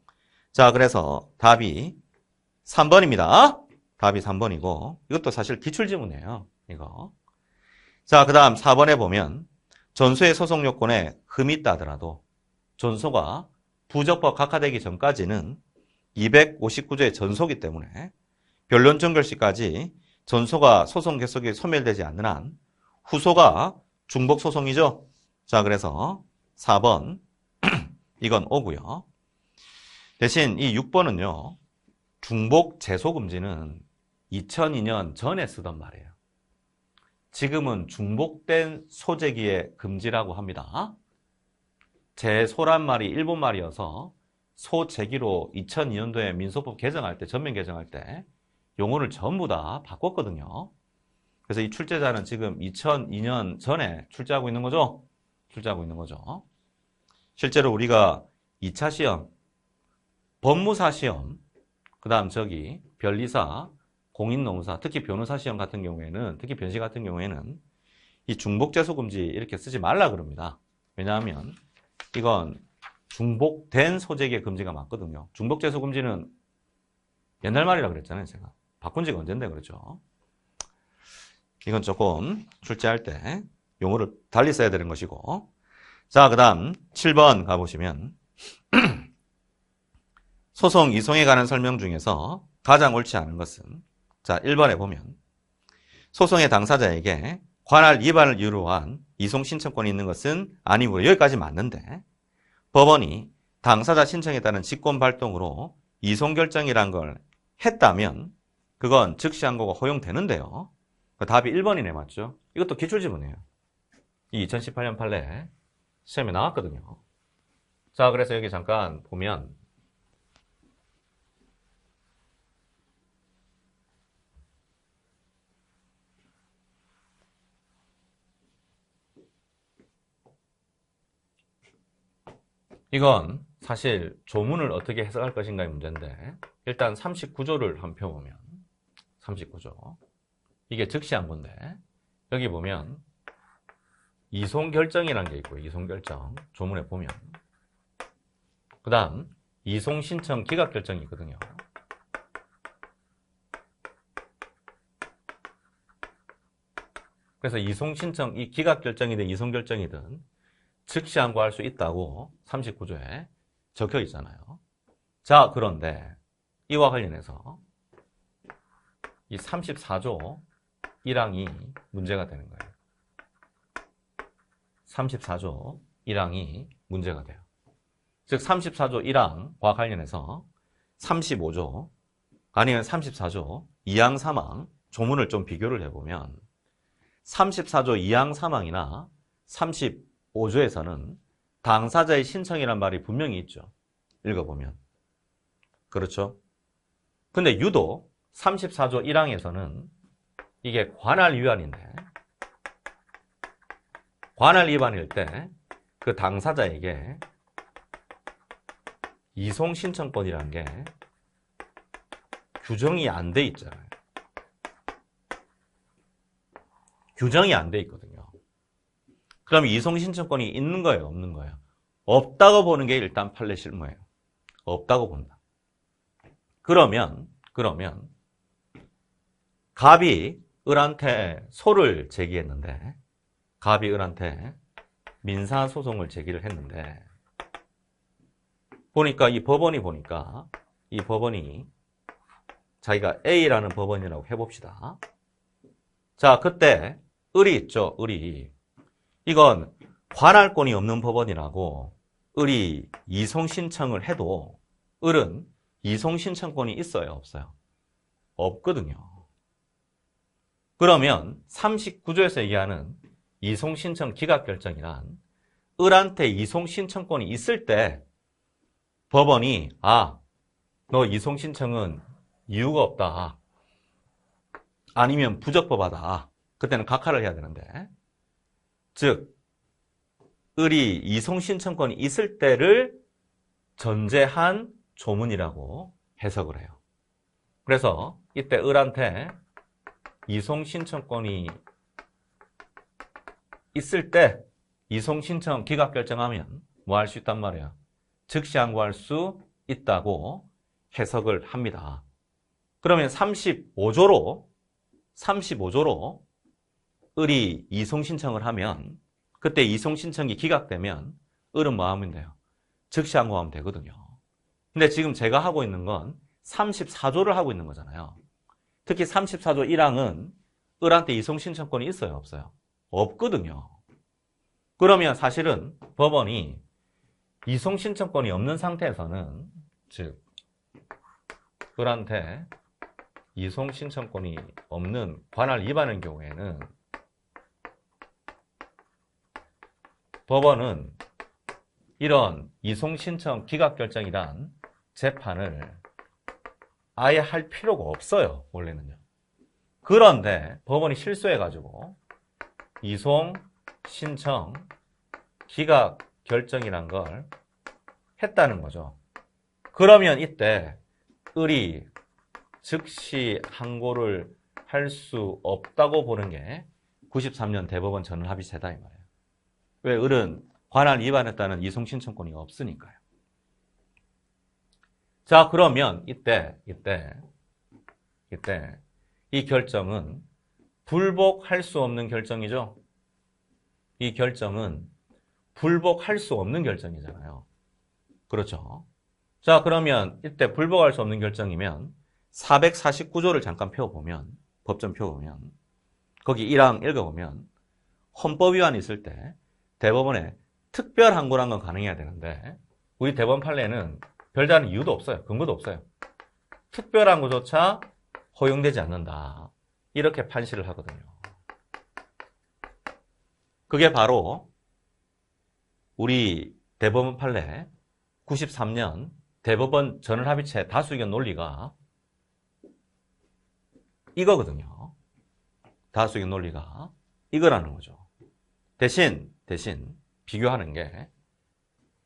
자, 그래서 답이 3번입니다. 답이 3번이고 이것도 사실 기출지문이에요. 이거. 자, 그 다음 4번에 보면 전소의 소송 요건에 흠이 있다 하더라도 전소가 부적법 각하되기 전까지는 259조의 전소기 때문에 변론 종결 시까지 전소가 소송 계속이 소멸되지 않는 한 후소가 중복 소송이죠. 자, 그래서 4번 이건 오고요. 대신 이 6번은요. 중복 제소 금지는 2002년 전에 쓰던 말이에요. 지금은 중복된 소재기의 금지라고 합니다. 제소란 말이 일본 말이어서 소재기로 2002년도에 민소법 개정할 때, 전면 개정할 때 용어를 전부 다 바꿨거든요. 그래서 이 출제자는 지금 2002년 전에 출제하고 있는 거죠? 출제하고 있는 거죠. 실제로 우리가 2차 시험, 법무사 시험, 그 다음 변리사, 공인노무사, 특히 변호사 시험 같은 경우에는, 특히 변시 같은 경우에는 이 중복제소 금지 이렇게 쓰지 말라 그럽니다. 왜냐하면 이건 중복된 소재기의 금지가 맞거든요. 중복제소 금지는 옛날 말이라 그랬잖아요, 제가. 바꾼 지가 언젠데 그렇죠. 이건 조금 출제할 때 용어를 달리 써야 되는 것이고. 자, 그 다음 7번 가보시면 소송 이송에 관한 설명 중에서 가장 옳지 않은 것은 자, 1번에 보면 소송의 당사자에게 관할 위반을 이유로 한 이송 신청권이 있는 것은 아니고요. 여기까지 맞는데 법원이 당사자 신청에 따른 직권 발동으로 이송 결정이란 걸 했다면 그건 즉시 항고가 허용되는데요. 답이 1번이네, 맞죠? 이것도 기출지문이에요. 이 2018년 판례 시험에 나왔거든요. 자, 그래서 여기 잠깐 보면 이건 사실 조문을 어떻게 해석할 것인가의 문제인데 일단 39조를 한번 펴보면 39조 이게 즉시항고인데 여기 보면 이송결정이라는 게 있고요. 이송결정 조문에 보면 그 다음 이송신청 기각결정이 있거든요. 그래서 이송신청, 이 기각결정이든 이송결정이든 즉시 항고할 수 있다고 39조에 적혀 있잖아요. 자, 그런데 이와 관련해서 이 34조 1항이 문제가 되는 거예요. 34조 1항이 문제가 돼요. 즉 34조 1항과 관련해서 35조 아니면 34조 2항 3항 조문을 좀 비교를 해보면 34조 2항 3항이나 35조에서는 당사자의 신청이란 말이 분명히 있죠. 읽어보면. 그렇죠? 근데 유독 34조 1항에서는 이게 관할 위반인데 관할 위반일 때 그 그 당사자에게 이송 신청권이라는 게 규정이 안 돼 있잖아요. 규정이 안 돼 있거든요. 그럼 이송 신청권이 있는 거예요, 없는 거예요? 없다고 보는 게 일단 판례 실무예요. 없다고 본다. 그러면 갑이 을한테 소를 제기했는데, 갑이 을한테 민사소송을 제기를 했는데, 이 법원이 자기가 A라는 법원이라고 해봅시다. 자, 그때 을이 있죠, 을이. 이건 관할권이 없는 법원이라고 을이 이송 신청을 해도 을은 이송 신청권이 있어요, 없어요? 없거든요. 그러면 39조에서 얘기하는 이송 신청 기각 결정이란 을한테 이송 신청권이 있을 때 법원이 너 이송 신청은 이유가 없다. 아니면 부적법하다. 그때는 각하를 해야 되는데. 즉, 을이 이송 신청권이 있을 때를 전제한 조문이라고 해석을 해요. 그래서 이때 을한테 이송 신청권이 있을 때 이송 신청 기각 결정하면 뭐 할 수 있단 말이에요? 즉시 항고할 수 있다고 해석을 합니다. 그러면 35조로 을이 이송 신청을 하면 그때 이송 신청이 기각되면 을은 뭐 하면 돼요? 즉시 항고하면 되거든요. 근데 지금 제가 하고 있는 건 34조를 하고 있는 거잖아요. 특히 34조 1항은 을한테 이송 신청권이 있어요, 없어요? 없거든요. 그러면 사실은 법원이 이송 신청권이 없는 상태에서는, 즉 을한테 이송 신청권이 없는 관할 위반의 경우에는 법원은 이런 이송 신청 기각 결정이란 재판을 아예 할 필요가 없어요, 원래는요. 그런데 법원이 실수해가지고 이송 신청 기각 결정이란 걸 했다는 거죠. 그러면 이때 을이 즉시 항고를 할 수 없다고 보는 게 93년 대법원 전원합의체다 이 말이에요. 왜? 을은 관할 위반했다는 이송 신청권이 없으니까요. 자, 그러면 이때 이 결정은 불복할 수 없는 결정이죠. 이 결정은 불복할 수 없는 결정이잖아요. 그렇죠. 자, 그러면 이때 불복할 수 없는 결정이면 449조를 잠깐 펴보면, 법전 펴보면, 거기 1항 읽어보면 헌법 위반이 있을 때 대법원에 특별 항고라는 건 가능해야 되는데 우리 대법원 판례는 별다른 이유도 없어요. 근거도 없어요. 특별 항고조차 허용되지 않는다. 이렇게 판시를 하거든요. 그게 바로 우리 대법원 판례 93년 대법원 전원합의체 다수의견 논리가 이거거든요. 다수의견 논리가 이거라는 거죠. 대신 비교하는 게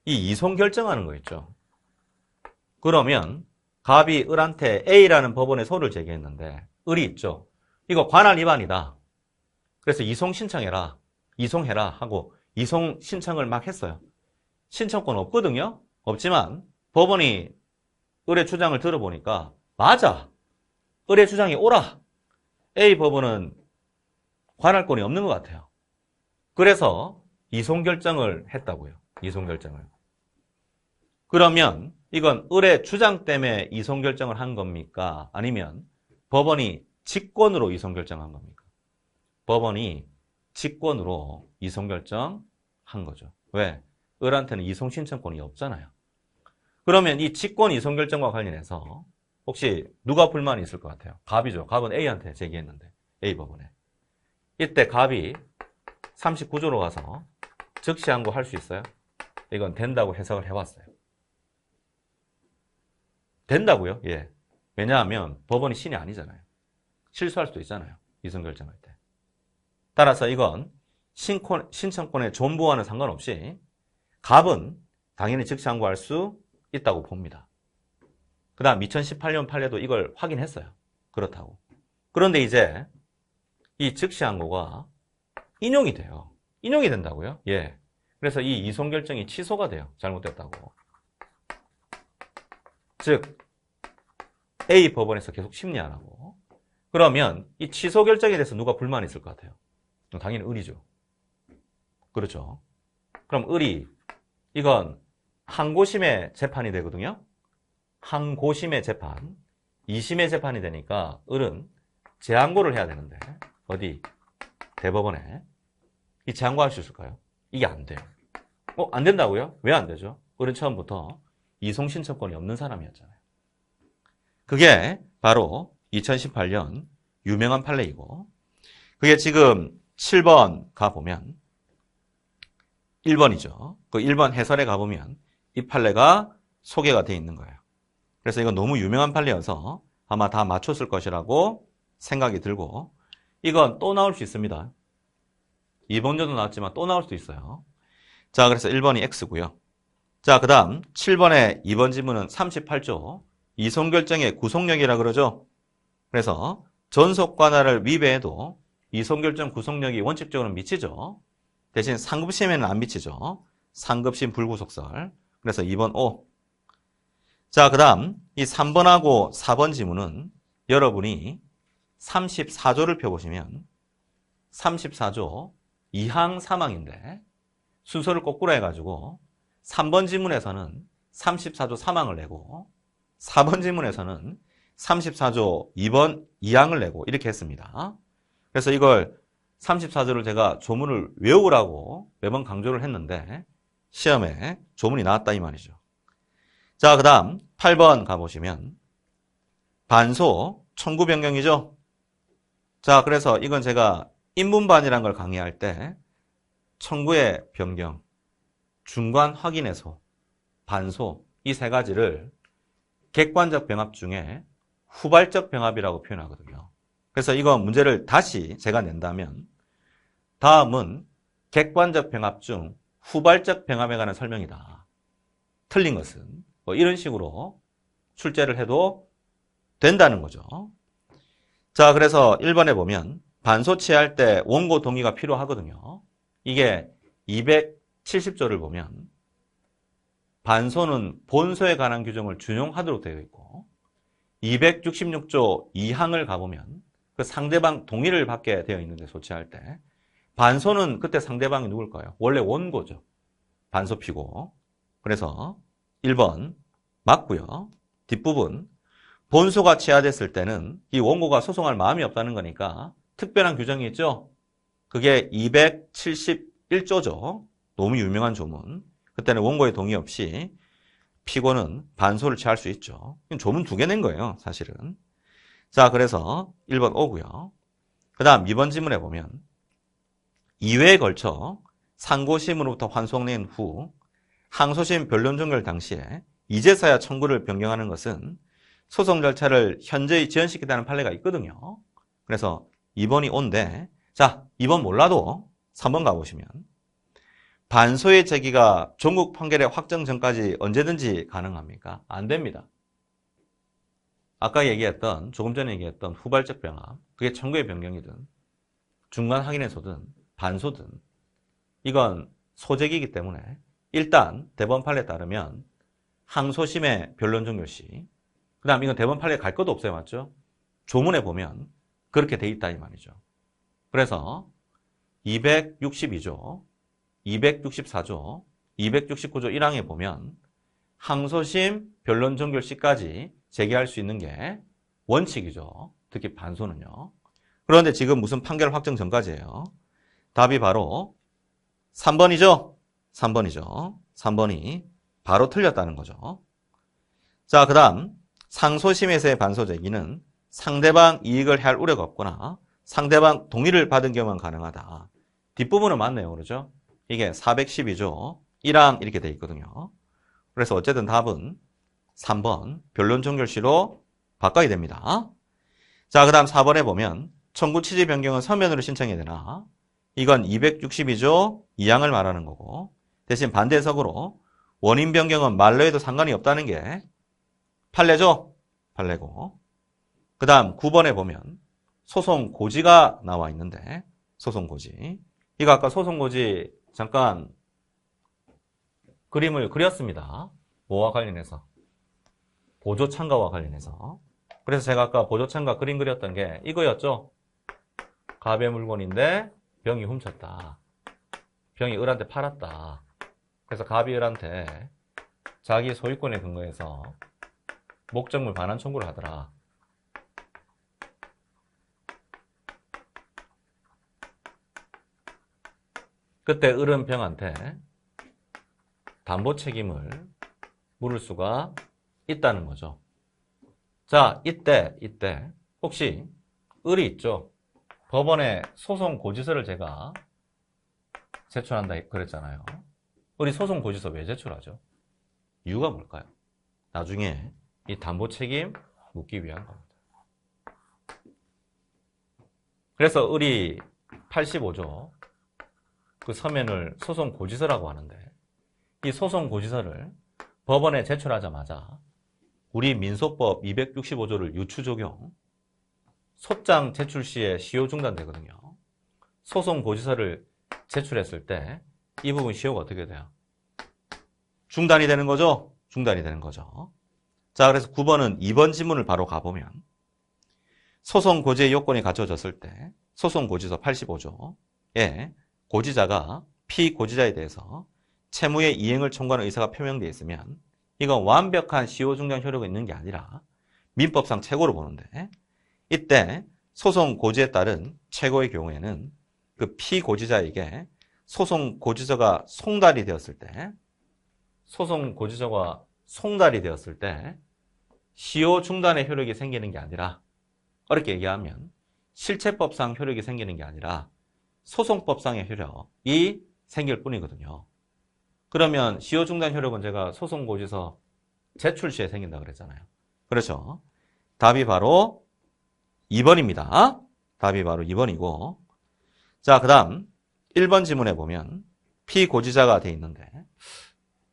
이 이송 결정하는 거 있죠. 그러면 갑이 을한테 A라는 법원에 소를 제기했는데 을이 있죠. 이거 관할 위반이다. 그래서 이송 신청해라. 이송해라 하고 이송 신청을 막 했어요. 신청권 없거든요. 없지만 법원이 을의 주장을 들어보니까 맞아. 을의 주장이 옳아. A 법원은 관할권이 없는 것 같아요. 그래서 이송 결정을 했다고요. 이송 결정을. 그러면 이건 을의 주장 때문에 이송 결정을 한 겁니까? 아니면 법원이 직권으로 이송 결정한 겁니까? 법원이 직권으로 이송 결정한 거죠. 왜? 을한테는 이송 신청권이 없잖아요. 그러면 이 직권 이송 결정과 관련해서 혹시 누가 불만이 있을 것 같아요? 갑이죠. 갑은 A한테 제기했는데 A 법원에. 이때 갑이 39조로 가서 즉시 항고할 수 있어요? 이건 된다고 해석을 해봤어요. 된다고요? 예. 왜냐하면 법원이 신이 아니잖아요. 실수할 수도 있잖아요. 이송 결정할 때. 따라서 이건 신청권의 존부와는 상관없이 갑은 당연히 즉시 항고할 수 있다고 봅니다. 그 다음 2018년 판례도 이걸 확인했어요. 그렇다고. 그런데 이제 이 즉시 항고가 인용이 돼요. 인용이 된다고요? 예. 그래서 이 이송 결정이 취소가 돼요. 잘못됐다고. 즉 A 법원에서 계속 심리 안 하고. 그러면 이 취소 결정에 대해서 누가 불만이 있을 것 같아요? 당연히 을이죠. 그렇죠. 그럼 을이 이건 항고심의 재판이 되거든요. 항고심의 재판, 2심의 재판이 되니까 을은 재항고를 해야 되는데 어디? 대법원에. 이 재항고할 수 있을까요? 이게 안 돼요. 안 된다고요? 왜 안 되죠? 을은 처음부터 이송 신청권이 없는 사람이었잖아요. 그게 바로 2018년 유명한 판례이고, 그게 지금 7번 가보면 1번이죠. 그 1번 해설에 가보면 이 판례가 소개가 되어 있는 거예요. 그래서 이건 너무 유명한 판례여서 아마 다 맞췄을 것이라고 생각이 들고, 이건 또 나올 수 있습니다. 2번 정도 나왔지만 또 나올 수도 있어요. 자, 그래서 1번이 X고요. 자, 그 다음 7번의 2번 지문은 38조 이송결정의 구속력이라 그러죠. 그래서 전속관할을 위배해도 이송결정 구속력이 원칙적으로 미치죠. 대신 상급심에는 안 미치죠. 상급심 불구속설. 그래서 2번 O. 자, 그 다음 이 3번하고 4번 지문은 여러분이 34조를 펴보시면 34조 2항 3항인데 순서를 거꾸로 해가지고 3번 지문에서는 34조 3항을 내고 4번 지문에서는 34조 2번 2항을 내고 이렇게 했습니다. 그래서 이걸 34조를 제가 조문을 외우라고 매번 강조를 했는데 시험에 조문이 나왔다 이 말이죠. 자, 그 다음 8번 가보시면 반소 청구 변경이죠. 자, 그래서 이건 제가 인문반이라는 걸 강의할 때 청구의 변경, 중관 확인해소, 반소 이 세 가지를 객관적 병합 중에 후발적 병합이라고 표현하거든요. 그래서 이거 문제를 다시 제가 낸다면 다음은 객관적 병합 중 후발적 병합에 관한 설명이다. 틀린 것은 뭐 이런 식으로 출제를 해도 된다는 거죠. 자, 그래서 1번에 보면 반소 취할 때 원고 동의가 필요하거든요. 이게 270조를 보면 반소는 본소에 관한 규정을 준용하도록 되어 있고 266조 2항을 가보면 그 상대방 동의를 받게 되어 있는데 소취할 때 반소는 그때 상대방이 누굴까요? 원래 원고죠. 반소 피고. 그래서 1번 맞고요. 뒷부분 본소가 취하됐을 때는 이 원고가 소송할 마음이 없다는 거니까 특별한 규정이 있죠. 그게 271조죠. 너무 유명한 조문. 그때는 원고의 동의 없이 피고는 반소를 취할 수 있죠. 조문 2개 낸 거예요, 사실은. 자, 그래서 1번 오고요. 그 다음 2번 지문에 보면 2회에 걸쳐 상고심으로부터 환송된 후 항소심 변론 종결 당시에 이제서야 청구를 변경하는 것은 소송 절차를 현저히 지연시키다는 판례가 있거든요. 그래서 2번이 온데, 자, 2번 몰라도 3번 가보시면 반소의 제기가 종국 판결의 확정 전까지 언제든지 가능합니까? 안 됩니다. 아까 얘기했던, 조금 전에 얘기했던 후발적 병합, 그게 청구의 변경이든 중간 확인에서든 반소든 이건 소제기이기 때문에 일단 대법원 판례에 따르면 항소심의 변론 종결 시, 그 다음 이건 대법원 판례에 갈 것도 없어요. 맞죠? 조문에 보면 그렇게 돼 있다 이 말이죠. 그래서 262조, 264조, 269조 1항에 보면 항소심 변론 종결 시까지 제기할 수 있는 게 원칙이죠. 특히 반소는요. 그런데 지금 무슨 판결 확정 전까지예요. 답이 바로 3번이죠. 3번이죠. 3번이 바로 틀렸다는 거죠. 자, 그 다음 상소심에서의 반소 제기는 상대방 이익을 해할 우려가 없거나 상대방 동의를 받은 경우만 가능하다. 뒷부분은 맞네요. 그러죠? 이게 412조 1항 이렇게 돼 있거든요. 그래서 어쨌든 답은 3번 변론 종결시로 바꿔야 됩니다. 자, 그 다음 4번에 보면 청구 취지 변경은 서면으로 신청해야 되나? 이건 262조 2항을 말하는 거고 대신 반대 해석으로 원인 변경은 말로 해도 상관이 없다는 게 판례죠? 판례고. 그 다음 9번에 보면 소송 고지가 나와 있는데 소송 고지. 이거 아까 소송 고지 잠깐 그림을 그렸습니다. 뭐와 관련해서? 보조 참가와 관련해서. 그래서 제가 아까 보조 참가 그림 그렸던 게 이거였죠? 갑의 물건인데 병이 훔쳤다. 병이 을한테 팔았다. 그래서 갑이 을한테 자기 소유권에 근거해서 목적물 반환 청구를 하더라. 그때 을은 병한테 담보 책임을 물을 수가 있다는 거죠. 자, 이때 혹시 을이 있죠? 법원에 소송 고지서를 제가 제출한다 그랬잖아요. 우리 소송 고지서 왜 제출하죠? 이유가 뭘까요? 나중에 이 담보 책임 묻기 위한 겁니다. 그래서 을이 85조 그 서면을 소송 고지서라고 하는데 이 소송 고지서를 법원에 제출하자마자 우리 민소법 265조를 유추 적용 소장 제출 시에 시효 중단되거든요. 소송 고지서를 제출했을 때 이 부분 시효가 어떻게 돼요? 중단이 되는 거죠? 중단이 되는 거죠. 자, 그래서 9번은 2번 지문을 바로 가보면 소송 고지의 요건이 갖춰졌을 때 소송 고지서 85조에 고지자가 피고지자에 대해서 채무의 이행을 청구하는 의사가 표명되어 있으면 이건 완벽한 시효 중단 효력이 있는 게 아니라 민법상 최고로 보는데 이때 소송 고지에 따른 최고의 경우에는 그 피고지자에게 소송 고지서가 송달이 되었을 때 시효 중단의 효력이 생기는 게 아니라 어렵게 얘기하면 실체법상 효력이 생기는 게 아니라 소송법상의 효력이 생길 뿐이거든요. 그러면 시효 중단 효력은 제가 소송 고지서 제출 시에 생긴다고 그랬잖아요. 그렇죠. 답이 바로 2번입니다. 답이 바로 2번이고. 자, 그 다음 1번 지문에 보면 피고지자가 돼 있는데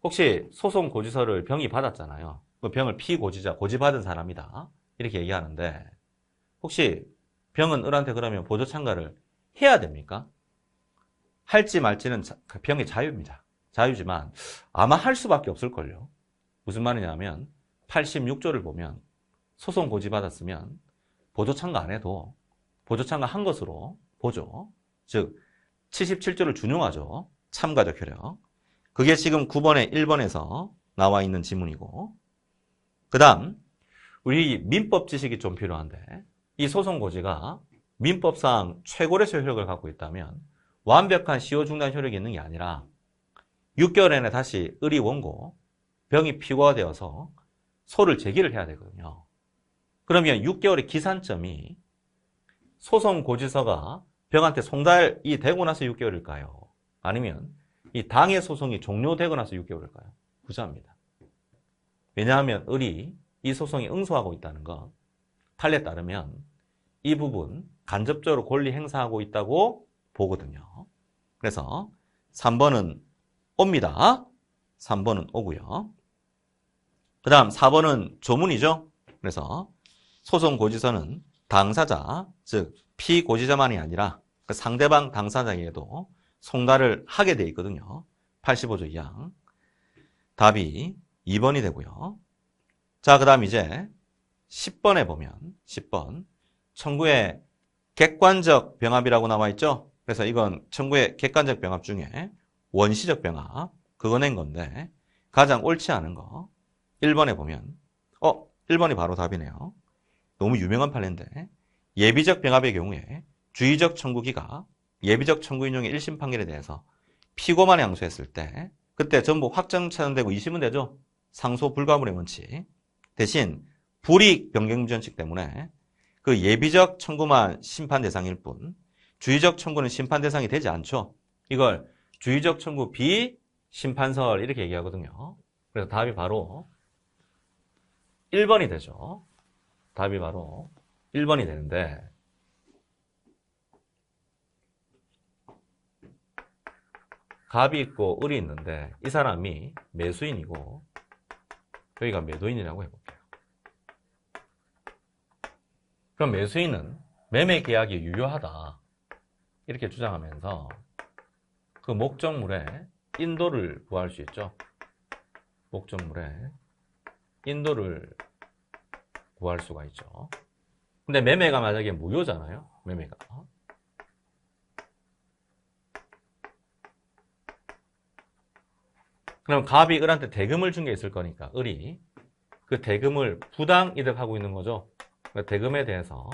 혹시 소송 고지서를 병이 받았잖아요. 그 병을 피고지자, 고지받은 사람이다. 이렇게 얘기하는데 혹시 병은 을한테 그러면 보조 참가를 해야 됩니까? 할지 말지는 병의 자유입니다. 자유지만 아마 할 수밖에 없을걸요. 무슨 말이냐면 86조를 보면 소송 고지받았으면 보조 참가 안 해도 보조 참가 한 것으로 보죠. 즉 77조를 준용하죠. 참가적 효력. 그게 지금 9번에 1번에서 나와 있는 지문이고 그 다음 우리 민법 지식이 좀 필요한데 이 소송 고지가 민법상 최고례수 효력을 갖고 있다면 완벽한 시효 중단 효력이 있는 게 아니라 6개월 내내 다시 을이 원고, 병이 피고가 되어서 소를 제기를 해야 되거든요. 그러면 6개월의 기산점이 소송 고지서가 병한테 송달이 되고 나서 6개월일까요? 아니면 이 당해 소송이 종료되고 나서 6개월일까요? 부자입니다. 왜냐하면 을이 이 소송에 응소하고 있다는 것, 판례에 따르면 이 부분 간접적으로 권리 행사하고 있다고 보거든요. 그래서 3번은 옵니다. 3번은 오고요. 그 다음 4번은 조문이죠. 그래서 소송 고지서는 당사자, 즉 피고지자만이 아니라 그 상대방 당사자에게도 송달을 하게 돼 있거든요. 85조 2항. 답이 2번이 되고요. 자, 그 다음 이제 10번에 보면 10번 청구의 객관적 병합이라고 나와 있죠. 그래서 이건 청구의 객관적 병합 중에 원시적 병합 그거 낸 건데 가장 옳지 않은 거 1번에 보면 1번이 바로 답이네요. 너무 유명한 판례인데 예비적 병합의 경우에 주의적 청구기가 예비적 청구 인용의 1심 판결에 대해서 피고만 항소했을 때 그때 전부 확정 차단되고 2심은 되죠. 상소 불가분의 원칙. 대신 불이익 변경무전칙 때문에 그 예비적 청구만 심판 대상일 뿐 주의적 청구는 심판 대상이 되지 않죠. 이걸 주의적 청구 비심판설 이렇게 얘기하거든요. 그래서 답이 바로 1번이 되죠. 답이 바로 1번이 되는데 갑이 있고 을이 있는데 이 사람이 매수인이고 여기가 매도인이라고 해볼게요. 그럼 매수인은 매매 계약이 유효하다 이렇게 주장하면서 그 목적물에 인도를 구할 수 있죠. 목적물에 인도를 구할 수가 있죠. 근데 매매가 만약에 무효잖아요. 매매가. 그럼 갑이 을한테 대금을 준 게 있을 거니까 을이 그 대금을 부당 이득하고 있는 거죠. 그러니까 대금에 대해서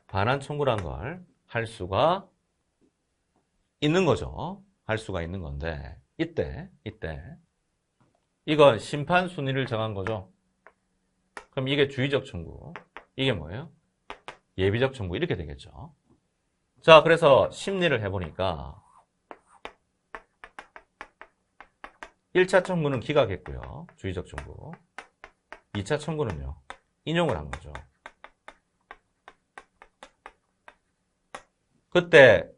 반환 청구란 걸 할 수가 있는 거죠. 할 수가 있는 건데 이때 이건 심판 순위를 정한 거죠. 그럼 이게 주의적 청구, 이게 뭐예요? 예비적 청구 이렇게 되겠죠. 자, 그래서 심리를 해보니까 1차 청구는 기각했고요. 주의적 청구. 2차 청구는요. 인용을 한 거죠. 그때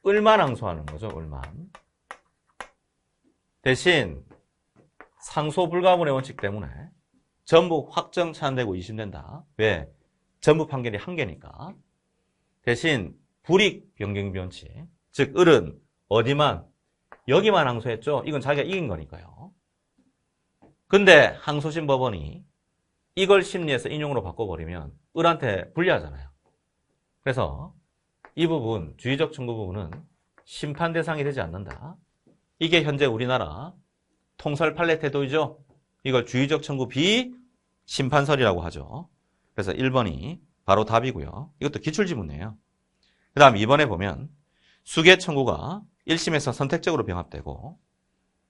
을만 항소하는 거죠. 을만. 대신 상소 불가분의 원칙 때문에 전부 확정 차단되고 이심된다. 왜? 전부 판결이 한 개니까. 대신 불이익 변경비 원칙. 즉 을은 어디만? 여기만 항소했죠. 이건 자기가 이긴 거니까요. 근데 항소심 법원이 이걸 심리해서 인용으로 바꿔버리면 을한테 불리하잖아요. 그래서 이 부분, 주의적 청구 부분은 심판 대상이 되지 않는다. 이게 현재 우리나라 통설 판례 태도이죠. 이걸 주의적 청구 비심판설이라고 하죠. 그래서 1번이 바로 답이고요. 이것도 기출지문이에요. 그 다음 2번에 보면 수개 청구가 1심에서 선택적으로 병합되고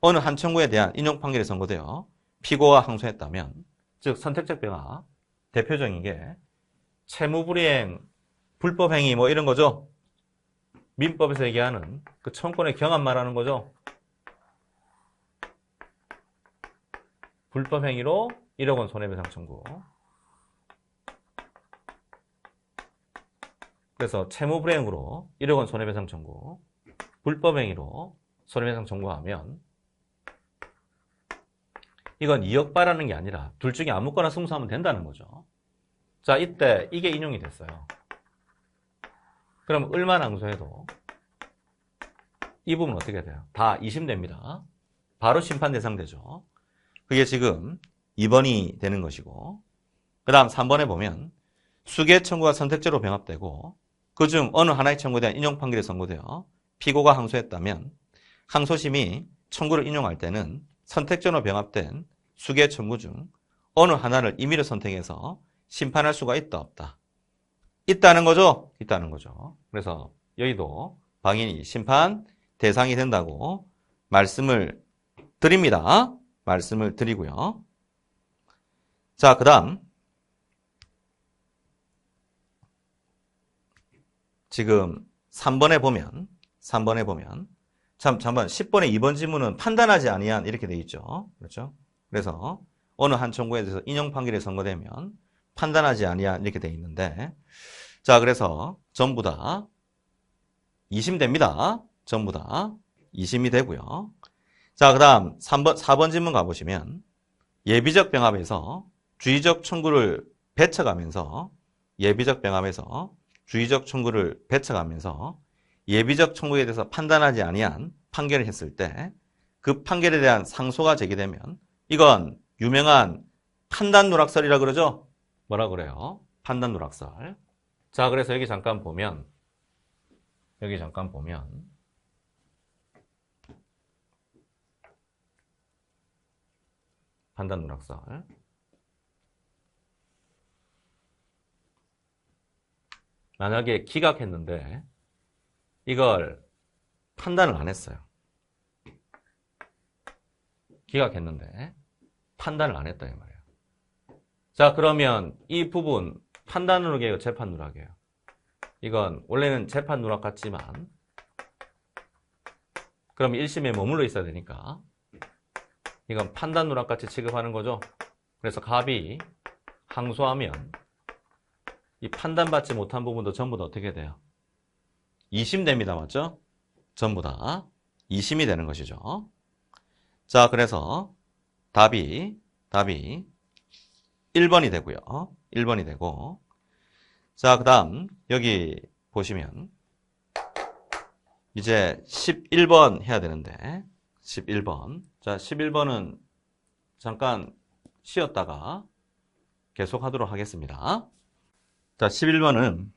어느 한 청구에 대한 인용 판결이 선고되어 피고가 항소했다면 즉 선택적 병합 대표적인 게 채무불이행 불법행위 뭐 이런 거죠. 민법에서 얘기하는 그 청권의 경합 말하는 거죠. 불법행위로 1억 원 손해배상 청구. 그래서 채무불이행으로 1억 원 손해배상 청구. 불법행위로 손해배상 청구하면 이건 2억 바라는 게 아니라 둘 중에 아무거나 승소하면 된다는 거죠. 자, 이때 이게 인용이 됐어요. 그럼 을만 항소해도 이 부분 어떻게 돼요? 다 2심 됩니다. 바로 심판 대상 되죠. 그게 지금 2번이 되는 것이고 그 다음 3번에 보면 수개 청구가 선택적으로 병합되고 그중 어느 하나의 청구에 대한 인용 판결이 선고되어 피고가 항소했다면 항소심이 청구를 인용할 때는 선택적으로 병합된 수개 청구 중 어느 하나를 임의로 선택해서 심판할 수가 있다 없다. 있다는 거죠. 있다는 거죠. 그래서 여기도 방인이 심판 대상이 된다고 말씀을 드립니다. 말씀을 드리고요. 자, 그 다음 지금 3번에 보면 잠깐 10번의 2번 지문은 판단하지 아니한 이렇게 되어 있죠. 그렇죠? 그래서 어느 한 청구에 대해서 인용 판결이 선고되면 판단하지 아니한 이렇게 되어 있는데 자, 그래서 전부 다 2심 됩니다. 전부 다 2심이 되고요. 자, 그 다음 4번 질문 가보시면 예비적 병합에서 주의적 청구를 배척하면서 예비적 병합에서 주의적 청구를 배척하면서 예비적 청구에 대해서 판단하지 아니한 판결을 했을 때 그 판결에 대한 상소가 제기되면 이건 유명한 판단 누락설이라 그러죠? 뭐라 그래요? 판단 누락설. 자, 그래서 여기 잠깐 보면 판단 누락설. 만약에 기각했는데 이걸 판단을 안 했어요. 기각했는데 판단을 안 했다 이 말이에요. 자, 그러면 이 부분 판단 누락이에요, 재판 누락이에요? 이건 원래는 재판 누락 같지만 그럼 1심에 머물러 있어야 되니까 이건 판단 누락 같이 취급하는 거죠. 그래서 갑이 항소하면 이 판단받지 못한 부분도 전부 다 어떻게 돼요? 2심 됩니다. 맞죠? 전부 다 2심이 되는 것이죠. 자, 그래서 답이 1번이 되고요. 1번이 되고. 자, 그 다음 여기 보시면 이제 11번 해야 되는데 11번. 자, 11번은 잠깐 쉬었다가 계속 하도록 하겠습니다. 자, 11번은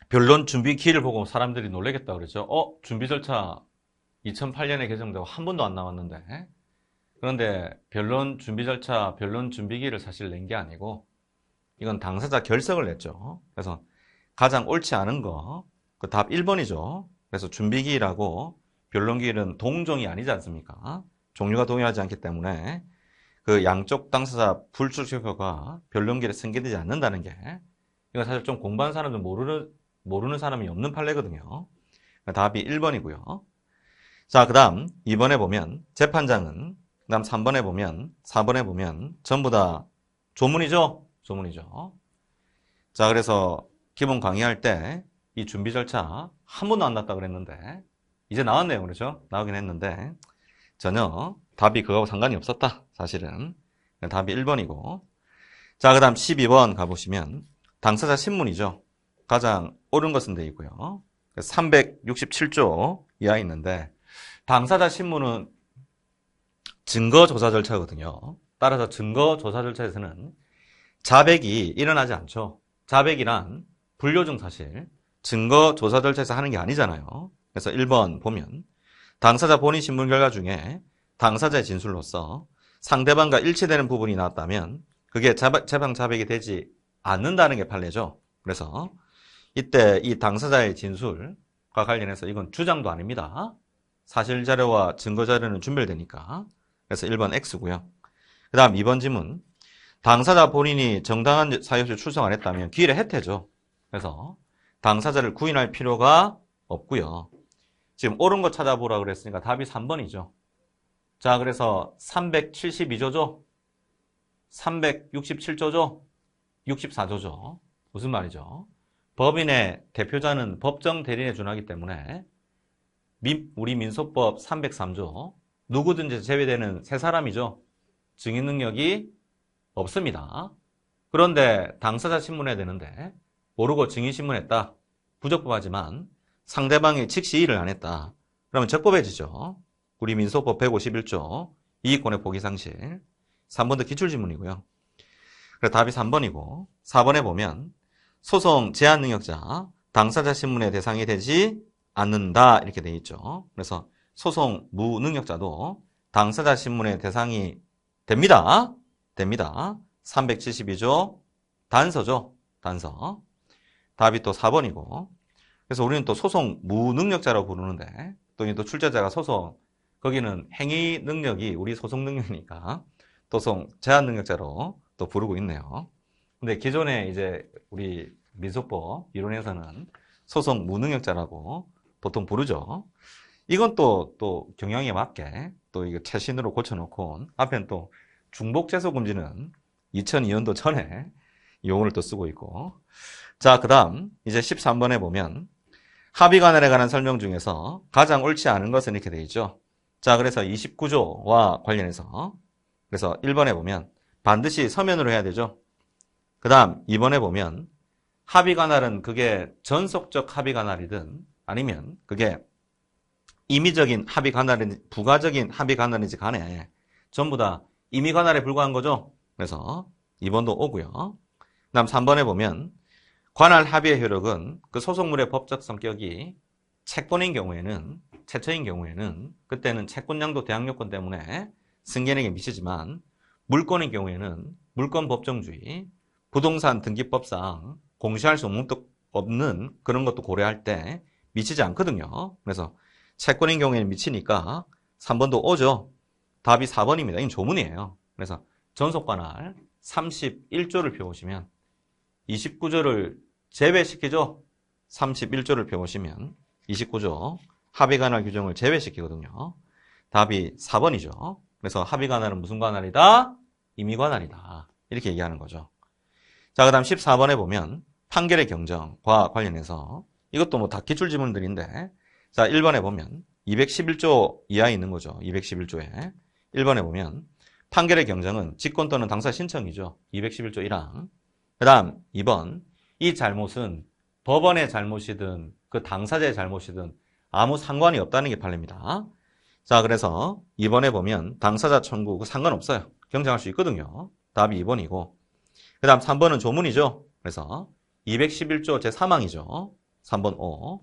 변론 준비 기일을 보고 사람들이 놀라겠다 그러죠. 준비 절차 2008년에 개정되고 한 번도 안 나왔는데. 그런데 변론 준비 절차, 변론 준비 기일을 사실 낸 게 아니고 이건 당사자 결석을 냈죠. 그래서 가장 옳지 않은 거, 그 답 1번이죠. 그래서 준비 기일하고 변론 기일은 동종이 아니지 않습니까? 종류가 동일하지 않기 때문에 그 양쪽 당사자 불출석효가 변론 기일에 승계되지 않는다는 게 이건 사실 좀 공부한 사람들 모르는 사람이 없는 판례거든요. 답이 1번이고요. 자, 그 다음 2번에 보면 재판장은, 그 다음 3번에 보면, 4번에 보면 전부 다 조문이죠? 조문이죠. 자, 그래서 기본 강의할 때 이 준비 절차 한 번도 안 났다 그랬는데 이제 나왔네요. 그렇죠? 나오긴 했는데 전혀 답이 그거하고 상관이 없었다. 사실은. 답이 1번이고. 자, 그 다음 12번 가보시면 당사자 신문이죠. 가장 옳은 것은 되어 있고요. 367조 이하에 있는데 당사자 신문은 증거조사 절차거든요. 따라서 증거조사 절차에서는 자백이 일어나지 않죠. 자백이란 불요증 사실, 증거조사 절차에서 하는 게 아니잖아요. 그래서 1번 보면 당사자 본인 신문 결과 중에 당사자의 진술로서 상대방과 일치되는 부분이 나왔다면 그게 재판 자백이 되지 않는다는 게 판례죠. 그래서 이때 이 당사자의 진술과 관련해서 이건 주장도 아닙니다. 사실자료와 증거자료는 준별되니까. 그래서 1번 X고요. 그 다음 2번 지문. 당사자 본인이 정당한 사유 없이 출석 안 했다면 기일의 해태죠. 그래서 당사자를 구인할 필요가 없고요. 지금 옳은 거 찾아보라 그랬으니까 답이 3번이죠. 자, 그래서 372조죠. 367조죠. 64조죠. 무슨 말이죠? 법인의 대표자는 법정 대리인에 준하기 때문에 우리 민소법 303조 누구든지 제외되는 세 사람이죠. 증인 능력이 없습니다. 그런데 당사자 신문해야 되는데 모르고 증인 신문했다. 부적법하지만 상대방이 즉시 이의를 안 했다. 그러면 적법해지죠. 우리 민소법 151조 이익권의 포기상실. 3번도 기출지문이고요. 그래서 답이 3번이고 4번에 보면 소송 제한 능력자 당사자 신문의 대상이 되지 않는다 이렇게 돼 있죠. 그래서 소송 무능력자도 당사자 신문의 대상이 됩니다. 372조 단서죠. 단서. 답이 또 4번이고. 그래서 우리는 또 소송 무능력자라고 부르는데 또 출제자가 소송 거기는 행위 능력이 우리 소송 능력이니까 소송 제한 능력자로 또 부르고 있네요. 근데 기존에 이제 우리 민소법 이론에서는 소송 무능력자라고 보통 부르죠. 이건 또 경향에 맞게 또 이거 최신으로 고쳐놓고 앞에는 또 중복재소금지는 2002년도 전에 용어를 또 쓰고 있고. 자, 그 다음 이제 13번에 보면 합의관할에 관한 설명 중에서 가장 옳지 않은 것은 이렇게 되어 있죠. 자, 그래서 29조와 관련해서 그래서 1번에 보면 반드시 서면으로 해야 되죠. 그 다음 2번에 보면 합의관할은 그게 전속적 합의관할이든 아니면 그게 임의적인 합의관할인지 부가적인 합의관할인지 간에 전부 다 임의관할에 불과한 거죠. 그래서 2번도 오고요. 그 다음 3번에 보면 관할 합의의 효력은 그 소송물의 법적 성격이 채권인 경우에는 채처인 경우에는 그때는 채권량도 대항력권 때문에 승계인에게 미치지만 물권인 경우에는 물권 법정주의 부동산 등기법상 공시할 수 없는 그런 것도 고려할 때 미치지 않거든요. 그래서 채권인 경우에는 미치니까 3번도 오죠. 답이 4번입니다. 이건 조문이에요. 그래서 전속관할 31조를 펴보시면 29조를 제외시키죠. 31조를 펴보시면 29조 합의관할 규정을 제외시키거든요. 답이 4번이죠. 그래서 합의관할은 무슨 관할이다? 임의관할이다. 이렇게 얘기하는 거죠. 자, 그 다음 14번에 보면 판결의 경정과 관련해서 이것도 뭐 다 기출지문들인데 자, 1번에 보면 211조 이하에 있는 거죠. 211조에. 1번에 보면 판결의 경정은 직권 또는 당사 신청이죠. 211조 1항. 그 다음 2번. 이 잘못은 법원의 잘못이든 그 당사자의 잘못이든 아무 상관이 없다는 게 판례입니다. 자, 그래서 2번에 보면 당사자 청구 그 상관없어요. 경정할 수 있거든요. 답이 2번이고. 그 다음 3번은 조문이죠. 그래서 211조 제3항이죠. 3번 O.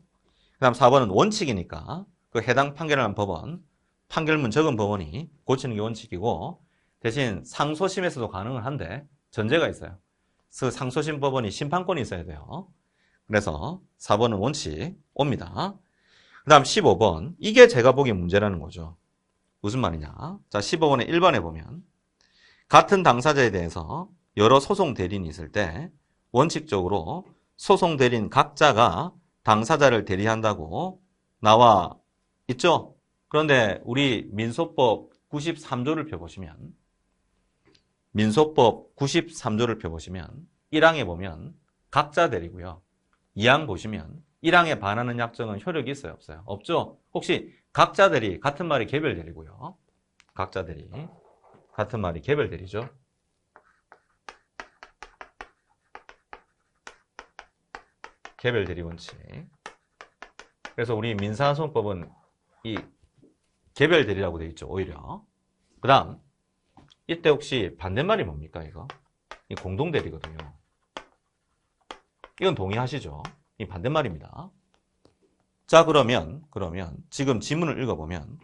그 다음 4번은 원칙이니까 그 해당 판결을 한 법원, 판결문 적은 법원이 고치는 게 원칙이고 대신 상소심에서도 가능은 한데 전제가 있어요. 그 상소심 법원이 심판권이 있어야 돼요. 그래서 4번은 원칙 옵니다. 그 다음 15번. 이게 제가 보기엔 문제라는 거죠. 무슨 말이냐. 자, 15번에 1번에 보면 같은 당사자에 대해서 여러 소송 대리인이 있을 때 원칙적으로 소송 대리인 각자가 당사자를 대리한다고 나와 있죠? 그런데 우리 민소법 93조를 펴보시면 민소법 93조를 펴보시면 1항에 보면 각자 대리고요. 2항 보시면 1항에 반하는 약정은 효력이 있어요? 없어요? 없죠? 혹시 각자 대리, 같은 말이 개별 대리고요. 각자 대리, 같은 말이 개별 대리죠. 개별 대리 원칙. 그래서 우리 민사소송법은 이 개별 대리라고 되어 있죠. 오히려. 그 다음 이때 혹시 반대말이 뭡니까 이거? 이 공동 대리거든요. 이건 동의하시죠? 이 반대말입니다. 자, 그러면 지금 지문을 읽어보면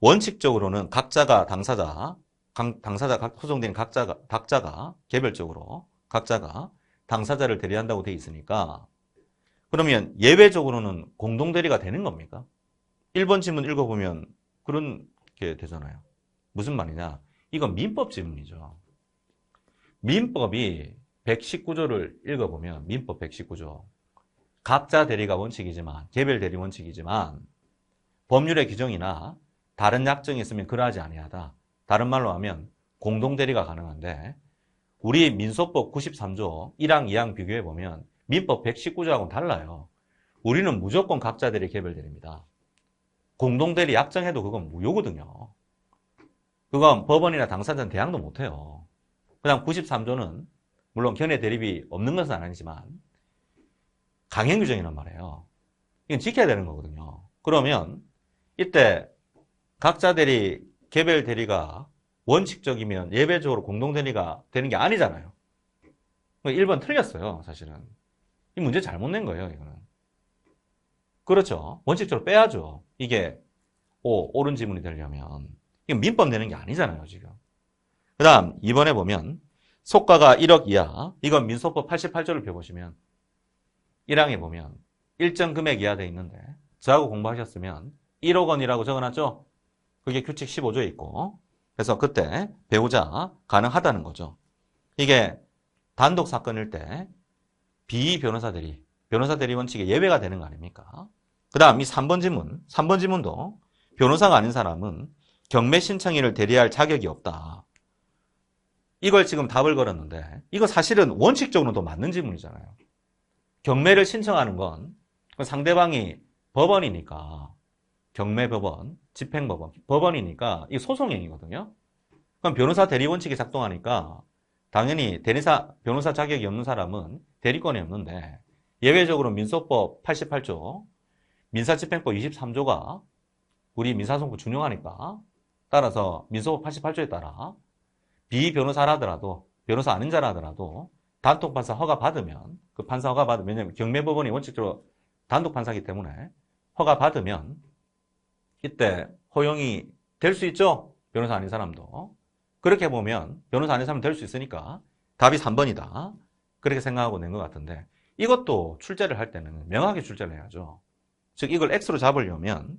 원칙적으로는 각자가 당사자 소송된 각자가 개별적으로 각자가 당사자를 대리한다고 되어 있으니까 그러면 예외적으로는 공동 대리가 되는 겁니까? 1번 지문 읽어보면 그런 게 되잖아요. 무슨 말이냐? 이건 민법 지문이죠. 민법이 119조를 읽어보면 민법 119조 각자 대리가 원칙이지만 개별 대리 원칙이지만 법률의 규정이나 다른 약정이 있으면 그러하지 아니하다. 다른 말로 하면 공동 대리가 가능한데 우리 민소법 93조 1항 2항 비교해보면 민법 119조하고는 달라요. 우리는 무조건 각자 대리 개별 대리입니다. 공동 대리 약정해도 그건 무효거든요. 그건 법원이나 당사자는 대항도 못해요. 그다음 93조는 물론 견해 대립이 없는 것은 아니지만 강행 규정이란 말이에요. 이건 지켜야 되는 거거든요. 그러면 이때 각자 대리, 개별 대리가 원칙적이면 예외적으로 공동 대리가 되는 게 아니잖아요. 1번 틀렸어요, 사실은. 이 문제 잘못 낸 거예요, 이거는. 그렇죠. 원칙적으로 빼야죠. 이게 옳은 지문이 되려면. 이건 민법 내는 게 아니잖아요, 지금. 그 다음 2번에 보면 속가가 1억 이하, 이건 민소법 88조를 펴보시면 1항에 보면 일정 금액 이하 돼 있는데 저하고 공부하셨으면 1억 원이라고 적어놨죠? 그게 규칙 15조에 있고 그래서 그때 배우자 가능하다는 거죠. 이게 단독 사건일 때 비변호사 대리, 변호사 대리 원칙에 예외가 되는 거 아닙니까? 그 다음 이 3번 지문도 변호사가 아닌 사람은 경매 신청인을 대리할 자격이 없다. 이걸 지금 답을 걸었는데 이거 사실은 원칙적으로도 맞는 지문이잖아요. 경매를 신청하는 건 상대방이 법원이니까 경매법원, 집행법원, 법원이니까 이게 소송행위거든요. 그럼 변호사 대리 원칙이 작동하니까 당연히 변호사 자격이 없는 사람은 대리권이 없는데 예외적으로 민소법 88조, 민사집행법 23조가 우리 민사소송법 준용하니까 따라서 민소법 88조에 따라 비변호사라 하더라도 변호사 아닌 자라 하더라도 단독 판사 허가 받으면 그 판사 허가 받으면 왜냐면 경매법원이 원칙적으로 단독 판사이기 때문에 허가 받으면 이때 허용이 될 수 있죠. 변호사 아닌 사람도. 그렇게 보면 변호사 아닌 사람 될 수 있으니까 답이 3번이다. 그렇게 생각하고 낸 것 같은데 이것도 출제를 할 때는 명확하게 출제를 해야죠. 즉 이걸 X로 잡으려면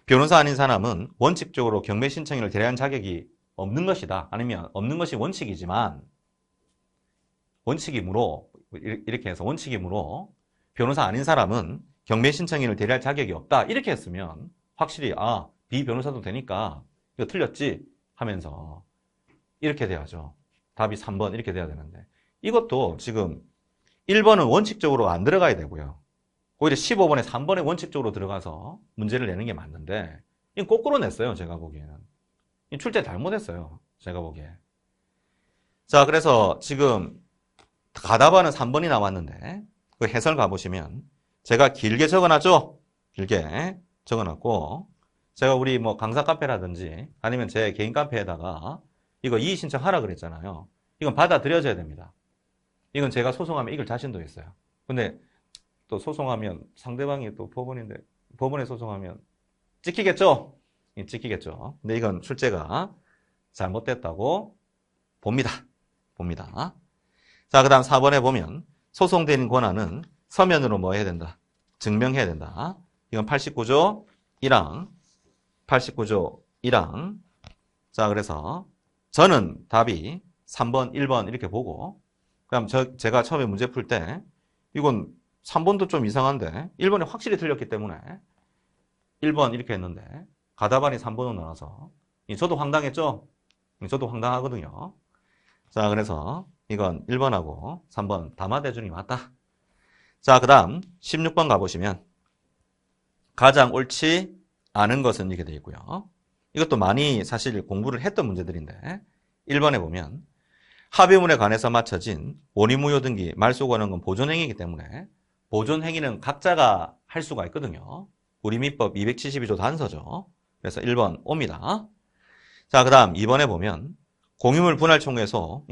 변호사 아닌 사람은 원칙적으로 경매 신청인을 대리한 자격이 없는 것이다. 아니면 없는 것이 원칙이지만 원칙이므로 이렇게 해서 원칙이므로 변호사 아닌 사람은 경매 신청인을 대리할 자격이 없다. 이렇게 했으면 확실히 비변호사도 되니까 이거 틀렸지 하면서 이렇게 돼야죠. 답이 3번 이렇게 돼야 되는데 이것도 지금 1번은 원칙적으로 안 들어가야 되고요. 오히려 15번에 3번에 원칙적으로 들어가서 문제를 내는 게 맞는데 이건 거꾸로 냈어요. 제가 보기에는. 출제 잘못했어요. 제가 보기에. 자, 그래서 지금 가답안은 3번이 나왔는데 그 해설 가보시면 제가 길게 적어놨죠? 길게 적어놨고 제가 우리 뭐 강사 카페라든지 아니면 제 개인 카페에다가 이거 이의 신청하라 그랬잖아요. 이건 받아들여져야 됩니다. 이건 제가 소송하면 이길 자신도 있어요. 근데 또 소송하면 상대방이 또 법원인데 법원에 소송하면 찍히겠죠? 찍히겠죠. 근데 이건 출제가 잘못됐다고 봅니다. 자, 그 다음 4번에 보면 소송된 권한은 서면으로 뭐 해야 된다? 증명해야 된다. 이건 89조 1항. 89조 1항. 자, 그래서 저는 답이 3번, 1번 이렇게 보고 그다음 제가 처음에 문제 풀 때 이건 3번도 좀 이상한데 1번이 확실히 틀렸기 때문에 1번 이렇게 했는데 가답안이 3번으로 나와서 저도 황당했죠? 저도 황당하거든요. 자, 그래서 이건 1번하고 3번 담화대중이 맞다. 자, 그 다음 16번 가보시면 가장 옳지 않은 것은 이렇게 되어 있고요. 이것도 많이 사실 공부를 했던 문제들인데 1번에 보면 합의문에 관해서 맞춰진 원의무효 등기 말소권은 건 보존행위이기 때문에 보존행위는 각자가 할 수가 있거든요. 우리 민법 272조 단서죠. 그래서 1번 옵니다. 자, 그 다음 2번에 보면 공유물 분할 총회소,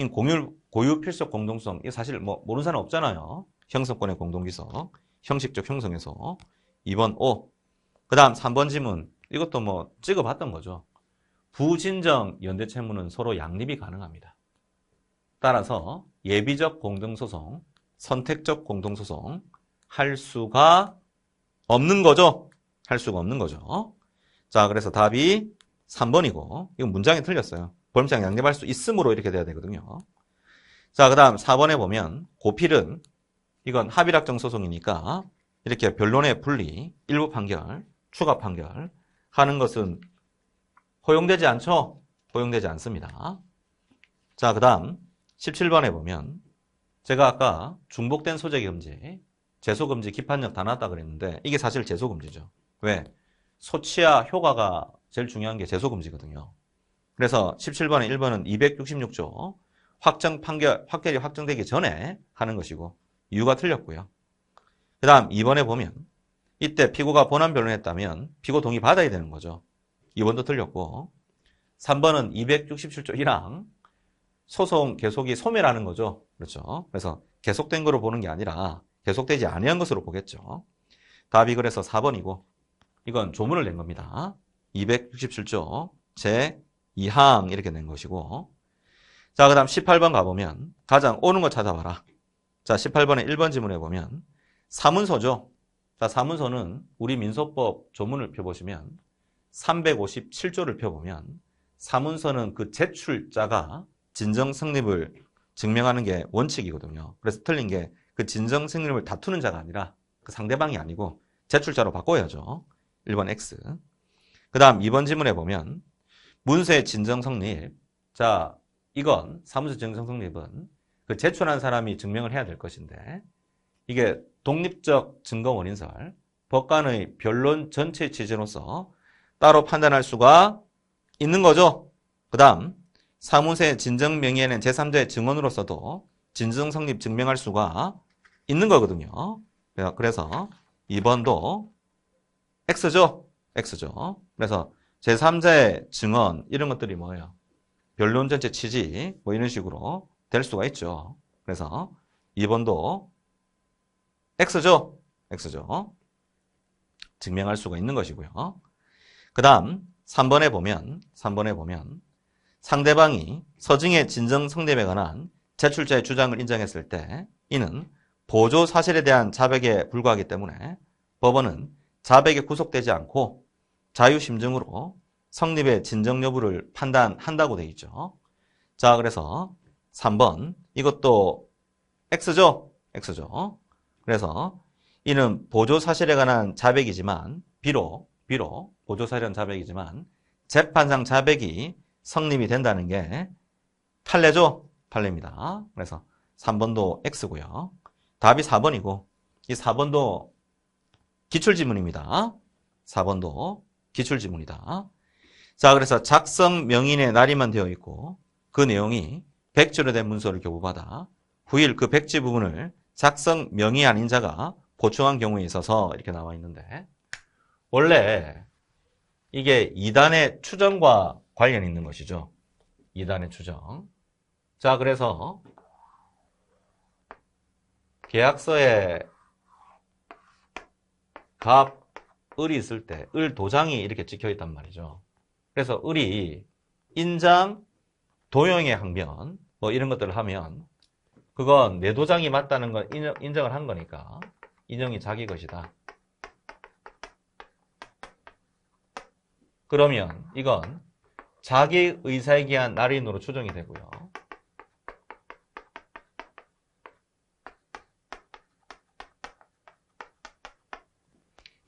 고유 필속 공동성, 이거 사실 뭐 모르는 사람 없잖아요. 형성권의 공동기석, 형식적 형성에서 2번 O. 그 다음 3번 지문, 이것도 뭐 찍어봤던 거죠. 부진정 연대채무는 서로 양립이 가능합니다. 따라서 예비적 공동소송, 선택적 공동소송 할 수가 없는 거죠. 할 수가 없는 거죠. 자, 그래서 답이 3번이고 이건 문장이 틀렸어요. 범죄상 양립할 수 있으므로 이렇게 돼야 되거든요. 자, 그 다음 4번에 보면 고필은 이건 합의락정 소송이니까 이렇게 변론의 분리, 일부 판결, 추가 판결 하는 것은 허용되지 않죠? 허용되지 않습니다. 자, 그 다음 17번에 보면 제가 아까 중복된 소재 금지, 제소 금지 기판력 다 나왔다 그랬는데 이게 사실 제소 금지죠. 왜? 소치와 효과가 제일 중요한 게 제소 금지거든요. 그래서 17번에 1번은 266조 확결이 확정되기 전에 하는 것이고 이유가 틀렸고요. 그 다음 2번에 보면 이때 피고가 본안 변론했다면 피고 동의 받아야 되는 거죠. 2번도 틀렸고 3번은 267조 1항 소송 계속이 소멸하는 거죠. 그렇죠. 그래서 계속된 거로 보는 게 아니라 계속되지 아니한 것으로 보겠죠. 답이 그래서 4번이고 이건 조문을 낸 겁니다. 267조 제2항 이렇게 낸 것이고 자, 그 다음 18번 가보면 가장 옳은 거 찾아봐라. 자, 18번에 1번 지문에 보면 사문서죠. 자, 사문서는 우리 민소법 조문을 펴보시면 357조를 펴보면 사문서는 그 제출자가 진정 성립을 증명하는 게 원칙이거든요. 그래서 틀린 게 그 진정 성립을 다투는 자가 아니라 그 상대방이 아니고 제출자로 바꿔야죠. 1번 X. 그 다음 2번 지문에 보면 문서의 진정 성립. 자, 이건 사문서 진정 성립은 그 제출한 사람이 증명을 해야 될 것인데 이게 독립적 증거 원인설, 법관의 변론 전체 취지로서 따로 판단할 수가 있는 거죠. 그 다음 사문서의 진정 명의에는 제3자의 증언으로서도 진정 성립 증명할 수가 있는 거거든요. 그래서 2번도 X죠. X죠. 그래서 제3자의 증언 이런 것들이 뭐예요? 변론 전체 취지 뭐 이런 식으로 될 수가 있죠. 그래서 2번도 X죠. X죠. 증명할 수가 있는 것이고요. 그 다음 3번에 보면 상대방이 서증의 진정 성립에 관한 제출자의 주장을 인정했을 때 이는 보조 사실에 대한 자백에 불과하기 때문에 법원은 자백에 구속되지 않고 자유심증으로 성립의 진정 여부를 판단한다고 되어 있죠. 자, 그래서 3번 이것도 X죠? X죠. 그래서 이는 보조 사실에 관한 자백이지만 비록 보조 사실은 자백이지만 재판상 자백이 성립이 된다는 게 판례죠? 판례입니다. 그래서 3번도 X고요. 답이 4번이고 이 4번도 기출지문입니다. 4번도 기출지문이다. 자, 그래서 작성 명인의 날이만 되어 있고 그 내용이 백지로 된 문서를 교부받아 후일 그 백지 부분을 작성 명의 아닌 자가 보충한 경우에 있어서 이렇게 나와 있는데 원래 이게 2단의 추정과 관련이 있는 것이죠. 2단의 추정. 자, 그래서 계약서에 갑, 을이 있을 때 을 도장이 이렇게 찍혀 있단 말이죠. 그래서 을이 인장, 도용의 항변 뭐 이런 것들을 하면 그건 내 도장이 맞다는 건 인정을 한 거니까 인정이 자기 것이다. 그러면 이건 자기 의사에 기한 날인으로 추정이 되고요.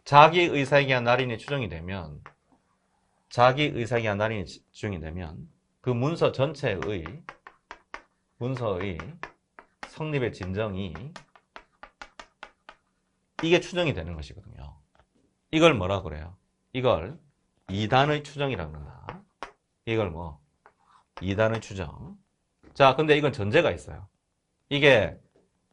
자기 의사에 기한 날인이 추정이 되면 자기 의사에 기한 날인이 추정이 되면 그 문서 전체의 문서의 성립의 진정이 이게 추정이 되는 것이거든요. 이걸 뭐라 그래요? 이걸 2단의 추정이라고 그런다. 이걸 뭐 2단의 추정. 자, 근데 이건 전제가 있어요. 이게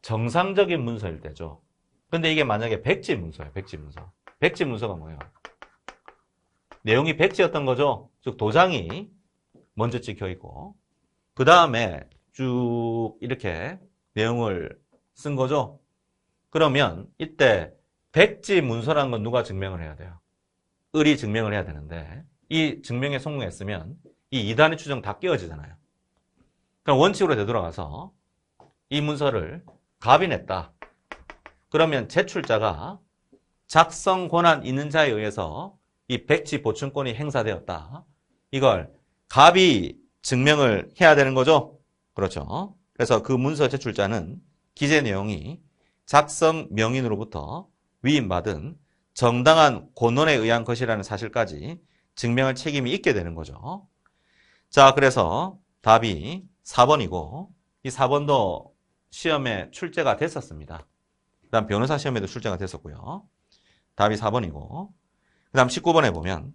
정상적인 문서일 때죠. 근데 이게 만약에 백지 문서예요. 백지 문서. 백지 문서가 뭐예요? 내용이 백지였던 거죠. 즉 도장이 먼저 찍혀 있고 그 다음에 쭉 이렇게 내용을 쓴 거죠. 그러면 이때 백지 문서라는 건 누가 증명을 해야 돼요? 을이 증명을 해야 되는데 이 증명에 성공했으면 이 2단의 추정 다 깨어지잖아요. 그럼 원칙으로 되돌아가서 이 문서를 갑이 냈다. 그러면 제출자가 작성 권한 있는 자에 의해서 이 백지 보충권이 행사되었다. 이걸 갑이 증명을 해야 되는 거죠. 그렇죠. 그래서 그 문서 제출자는 기재 내용이 작성 명인으로부터 위임받은 정당한 권원에 의한 것이라는 사실까지 증명할 책임이 있게 되는 거죠. 자, 그래서 답이 4번이고 이 4번도 시험에 출제가 됐었습니다. 그 다음 변호사 시험에도 출제가 됐었고요. 답이 4번이고 그 다음 19번에 보면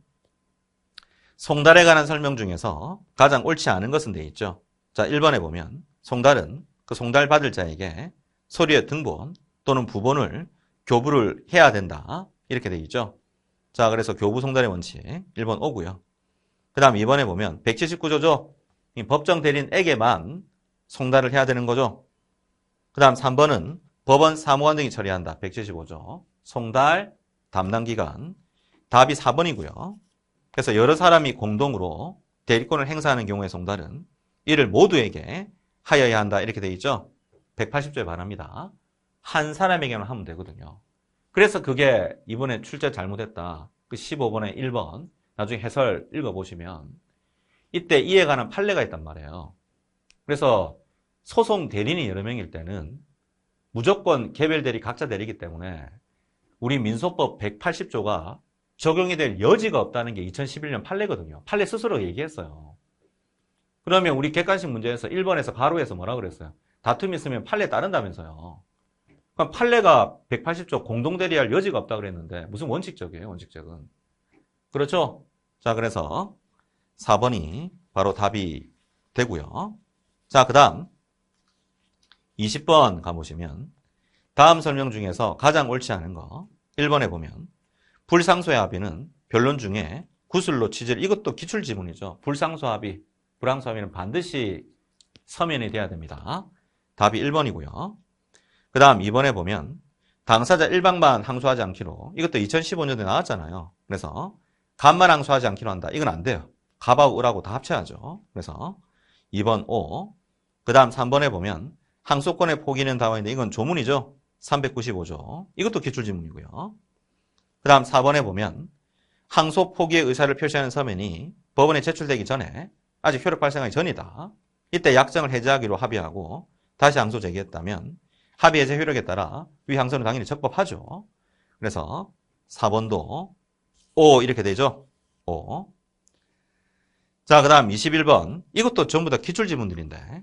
송달에 관한 설명 중에서 가장 옳지 않은 것은 돼 있죠. 자, 1번에 보면 송달은 그 송달 받을 자에게 서류의 등본 또는 부본을 교부를 해야 된다. 이렇게 돼 있죠. 자, 그래서 교부 송달의 원칙 1번 오고요. 그 다음 2번에 보면 179조죠. 법정 대리인에게만 송달을 해야 되는 거죠. 그 다음 3번은 법원 사무관 등이 처리한다. 175조. 송달 담당기관. 답이 4번이고요. 그래서 여러 사람이 공동으로 대리권을 행사하는 경우의 송달은 이를 모두에게 하여야 한다. 이렇게 돼 있죠. 180조에 반합니다. 한 사람에게만 하면 되거든요. 그래서 그게 이번에 출제 잘못했다. 그 15번에 1번 나중에 해설 읽어보시면 이때 이에 관한 판례가 있단 말이에요. 그래서 소송 대리인이 여러 명일 때는 무조건 개별 대리 각자 대리이기 때문에 우리 민소법 180조가 적용이 될 여지가 없다는 게 2011년 판례거든요. 판례 스스로 얘기했어요. 그러면 우리 객관식 문제에서 1번에서 가로에서 뭐라 그랬어요? 다툼이 있으면 판례 따른다면서요. 그럼 판례가 180조 공동대리할 여지가 없다 그랬는데 무슨 원칙적이에요, 원칙적은. 그렇죠? 자, 그래서 4번이 바로 답이 되고요. 자, 그 다음 20번 가보시면 다음 설명 중에서 가장 옳지 않은 거 1번에 보면 불상소의 합의는 변론 중에 구술로 취지를 이것도 기출지문이죠. 불상소합의, 불항소합의는 반드시 서면이 돼야 됩니다. 답이 1번이고요. 그 다음 2번에 보면 당사자 일방만 항소하지 않기로 이것도 2015년에 나왔잖아요. 그래서 갑만 항소하지 않기로 한다. 이건 안 돼요. 갑하고 을하고 다 합쳐야죠. 그래서 2번 O. 그 다음 3번에 보면 항소권의 포기는 다와있는데 이건 조문이죠. 395조. 이것도 기출지문이고요. 그 다음 4번에 보면 항소 포기의 의사를 표시하는 서면이 법원에 제출되기 전에 아직 효력 발생하기 전이다. 이때 약정을 해제하기로 합의하고 다시 항소 제기했다면 합의 해제 효력에 따라 위 항소는 당연히 적법하죠. 그래서 4번도 O 이렇게 되죠. O. 자, 그 다음 21번. 이것도 전부 다 기출지문들인데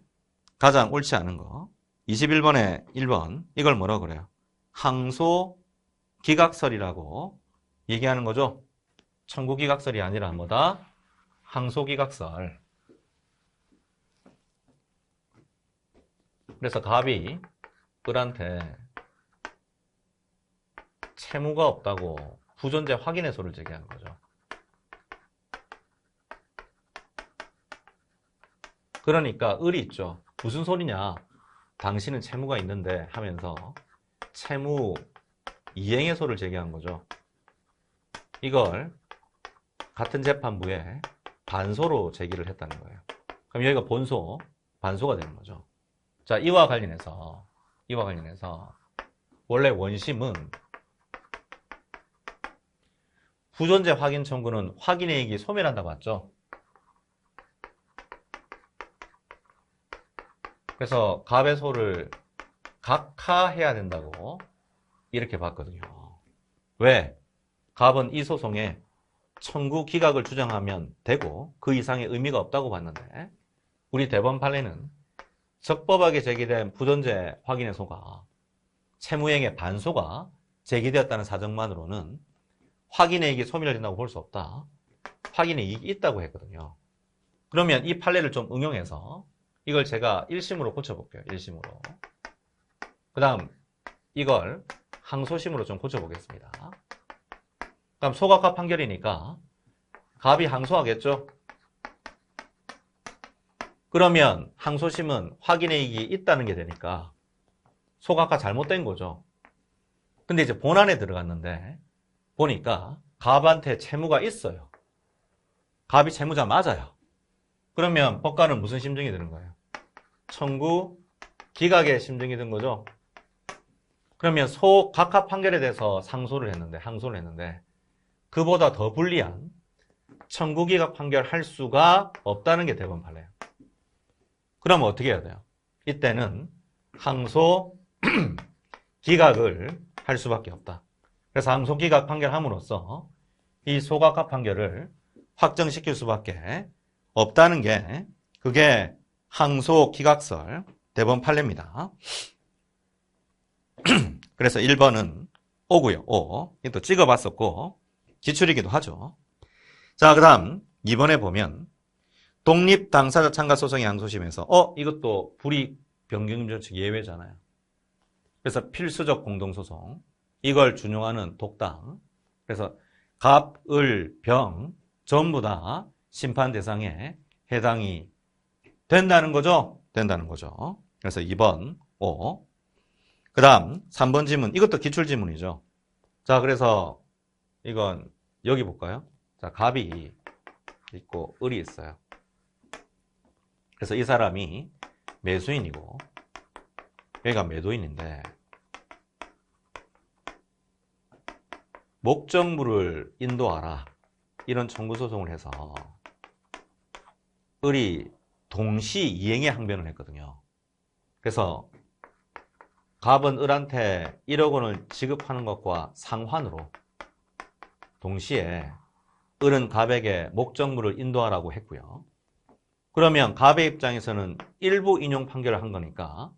가장 옳지 않은 거. 21번에 1번. 이걸 뭐라고 그래요? 항소 기각설이라고 얘기하는 거죠. 청구기각설이 아니라 뭐다? 항소기각설. 그래서 갑이 을한테 채무가 없다고 부존재 확인해소를 제기한 거죠. 그러니까 을이 있죠. 무슨 소리냐? 당신은 채무가 있는데 하면서 채무 이행해소를 제기한 거죠. 이걸 같은 재판부에 반소로 제기를 했다는 거예요. 그럼 여기가 본소, 반소가 되는 거죠. 자, 이와 관련해서 원래 원심은 부존재 확인 청구는 확인의 이익이 소멸한다고 봤죠. 그래서 갑의 소를 각하해야 된다고 이렇게 봤거든요. 왜? 갑은 이 소송에 청구 기각을 주장하면 되고 그 이상의 의미가 없다고 봤는데 우리 대법원 판례는 적법하게 제기된 부존재 확인의 소가 채무행의 반소가 제기되었다는 사정만으로는 확인의 이익이 소멸된다고 볼 수 없다. 확인의 이익이 있다고 했거든요. 그러면 이 판례를 좀 응용해서 이걸 제가 1심으로 고쳐볼게요. 1심으로. 그 다음 이걸 항소심으로 좀 고쳐보겠습니다. 그럼 소각화 판결이니까 갑이 항소하겠죠? 그러면 항소심은 확인의 이익이 있다는 게 되니까 소각화 잘못된 거죠. 근데 이제 본안에 들어갔는데 보니까 갑한테 채무가 있어요. 갑이 채무자 맞아요. 그러면 법관은 무슨 심증이 드는 거예요? 청구 기각의 심증이 든 거죠. 그러면 소각화 판결에 대해서 항소를 했는데 그보다 더 불리한 청구 기각 판결할 수가 없다는 게 대법원 판례예요. 그러면 어떻게 해야 돼요? 이때는 항소 기각을 할 수밖에 없다. 그래서 항소 기각 판결함으로써 이 소각화 판결을 확정시킬 수밖에 없다는 게 그게 항소 기각설 대법원 판례입니다. 그래서 1번은 O고요. O. 이것도 찍어봤었고 기출이기도 하죠. 자, 그 다음 2번에 보면 독립 당사자 참가 소송의 항소심에서 이것도 불이익 변경금지원칙 예외잖아요. 그래서 필수적 공동소송 이걸 준용하는 독당. 그래서 갑, 을, 병 전부 다 심판 대상에 해당이 된다는 거죠. 그래서 2번 O. 그 다음 3번 지문. 이것도 기출지문이죠. 자, 그래서 이건 여기 볼까요? 자, 갑이 있고 을이 있어요. 그래서 이 사람이 매수인이고 얘가 매도인인데 목적물을 인도하라 이런 청구소송을 해서 을이 동시 이행의 항변을 했거든요. 그래서 갑은 을한테 1억 원을 지급하는 것과 상환으로 동시에 을은 갑에게 목적물을 인도하라고 했고요. 그러면 갑의 입장에서는 일부 인용 판결을 한 거니까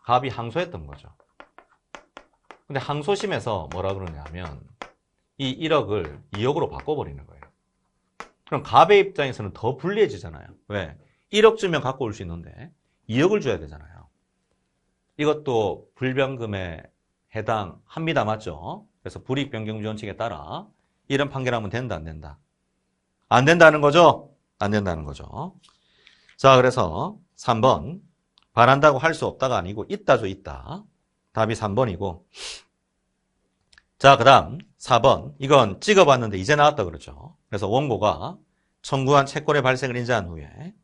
갑이 항소했던 거죠. 근데 항소심에서 뭐라 그러냐면 이 1억을 2억으로 바꿔버리는 거예요. 그럼 갑의 입장에서는 더 불리해지잖아요. 왜? 1억 주면 갖고 올 수 있는데 2억을 줘야 되잖아요. 이것도 불변금에 해당합니다. 맞죠? 그래서 불이익변경지원칙에 따라 이런 판결하면 된다, 안 된다? 안 된다는 거죠? 안 된다는 거죠. 자, 그래서 3번 바란다고 할 수 없다가 아니고 있다죠, 있다. 답이 3번이고. 자, 그 다음 4번. 이건 찍어봤는데 이제 나왔다 그러죠. 그래서 원고가 청구한 채권의 발생을 인지한 후에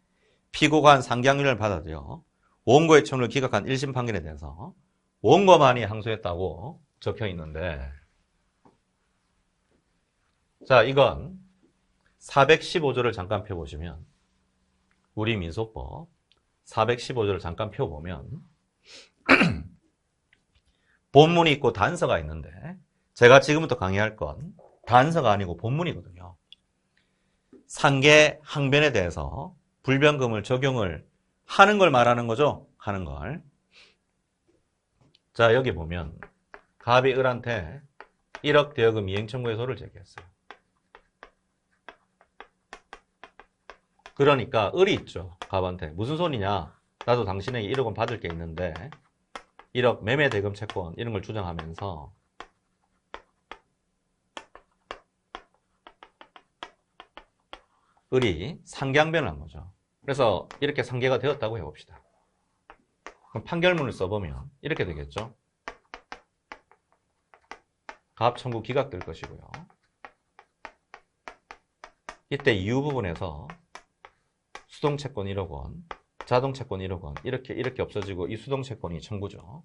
피고가 한 상경유예를 받아들여 원고의 청구를 기각한 1심 판결에 대해서 원고만이 항소했다고 적혀 있는데, 자, 이건 415조를 잠깐 펴보시면 우리 민소법 415조를 잠깐 펴보면 본문이 있고 단서가 있는데 제가 지금부터 강의할 건 단서가 아니고 본문이거든요. 상계 항변에 대해서 불변금을 적용을 하는 걸 말하는 거죠. 하는 걸. 자, 여기 보면 갑이 을한테 1억 대여금 이행 청구의 소를 제기했어요. 그러니까 을이 있죠. 갑한테. 무슨 소리냐. 나도 당신에게 1억 원 받을 게 있는데 1억 매매 대금 채권 이런 걸 주장하면서 을이 상계항변을 한 거죠. 그래서 이렇게 상계가 되었다고 해봅시다. 그럼 판결문을 써보면 이렇게 되겠죠. 갑 청구 기각될 것이고요. 이때 이후 부분에서 수동채권 1억 원, 자동채권 1억 원 이렇게 없어지고 이 수동채권이 청구죠.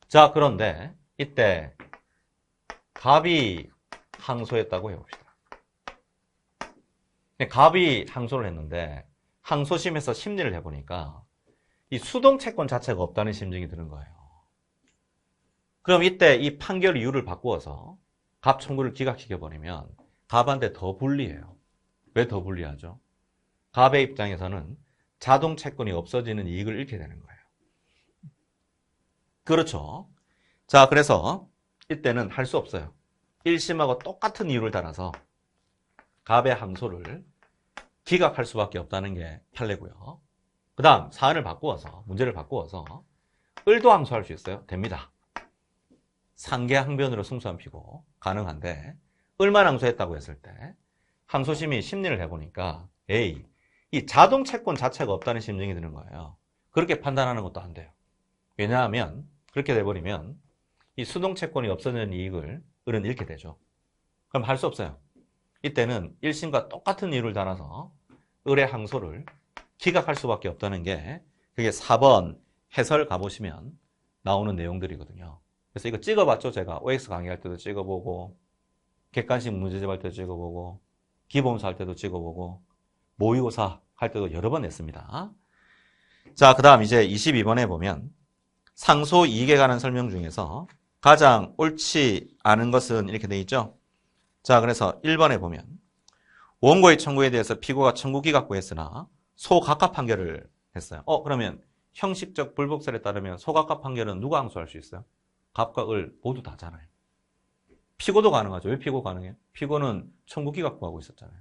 자, 그런데 이때 갑이 항소했다고 해봅시다. 갑이 항소를 했는데 항소심에서 심리를 해보니까 이 수동채권 자체가 없다는 심증이 드는 거예요. 그럼 이때 이 판결 이유를 바꾸어서 갑 청구를 기각시켜버리면 갑한테 더 불리해요. 왜 더 불리하죠? 갑의 입장에서는 자동채권이 없어지는 이익을 잃게 되는 거예요. 그렇죠. 자, 그래서 이때는 할 수 없어요. 1심하고 똑같은 이유를 달아서 갑의 항소를 기각할 수밖에 없다는 게 판례고요. 그 다음 사안을 바꾸어서 문제를 바꾸어서 을도 항소할 수 있어요. 됩니다. 상계항변으로 승소한 피고 가능한데 을만 항소했다고 했을 때 항소심이 심리를 해보니까 A, 이 자동채권 자체가 없다는 심증이 드는 거예요. 그렇게 판단하는 것도 안 돼요. 왜냐하면 그렇게 돼버리면 이 수동채권이 없어지는 이익을 을은 잃게 되죠. 그럼 할 수 없어요. 이때는 1심과 똑같은 이유를 달아서 을의 항소를 기각할 수밖에 없다는 게 그게 4번 해설 가보시면 나오는 내용들이거든요. 그래서 이거 찍어봤죠. 제가 OX 강의할 때도 찍어보고 객관식 문제집 할 때도 찍어보고 기본사 할 때도 찍어보고 모의고사 할 때도 여러 번 냈습니다. 자, 그 다음 이제 22번에 보면 상소 이익에 관한 설명 중에서 가장 옳지 않은 것은 이렇게 돼 있죠. 자, 그래서 1번에 보면 원고의 청구에 대해서 피고가 청구 기각부했으나 소각하 판결을 했어요. 그러면 형식적 불복설에 따르면 소각하 판결은 누가 항소할 수 있어요? 갑과 을 모두 다잖아요. 피고도 가능하죠. 왜 피고 가능해요? 피고는 청구 기각부하고 있었잖아요.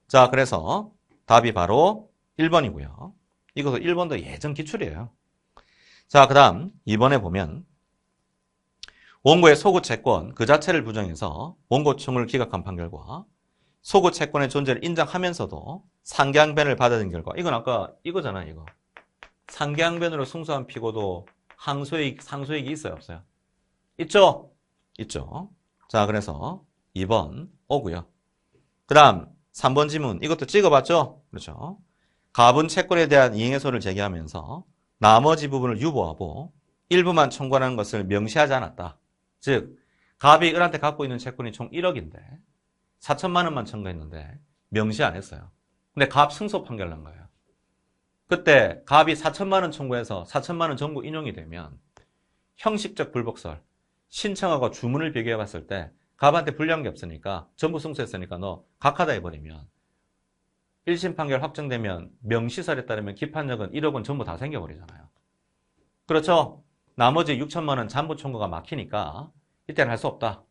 자, 그래서 답이 바로 1번이고요. 이것도 1번도 예전 기출이에요. 자, 그 다음 2번에 보면 원고의 소구 채권 그 자체를 부정해서 원고 청구를 기각한 판결과 소구 채권의 존재를 인정하면서도 상계항변을 받아든 결과 이건 아까 이거잖아요. 이거 상계항변으로 승소한 피고도 상소이익이 있어요? 없어요? 있죠? 있죠. 자, 그래서 2번 오고요. 그 다음 3번 지문 이것도 찍어봤죠? 그렇죠. 갑은 채권에 대한 이행해소를 제기하면서 나머지 부분을 유보하고 일부만 청구하는 것을 명시하지 않았다. 즉 갑이 을한테 갖고 있는 채권이 총 1억인데 4천만 원만 청구했는데 명시 안 했어요. 근데 갑 승소 판결 난 거예요. 그때 갑이 4천만 원 청구해서 4천만 원 전부 인용이 되면 형식적 불복설 신청하고 주문을 비교해 봤을 때 갑한테 불리한 게 없으니까 전부 승소했으니까 너 각하다 해버리면 1심 판결 확정되면 명시설에 따르면 기판력은 1억 원 전부 다 생겨버리잖아요. 그렇죠? 나머지 6천만 원 잔부 청구가 막히니까 이때는 할 수 없다.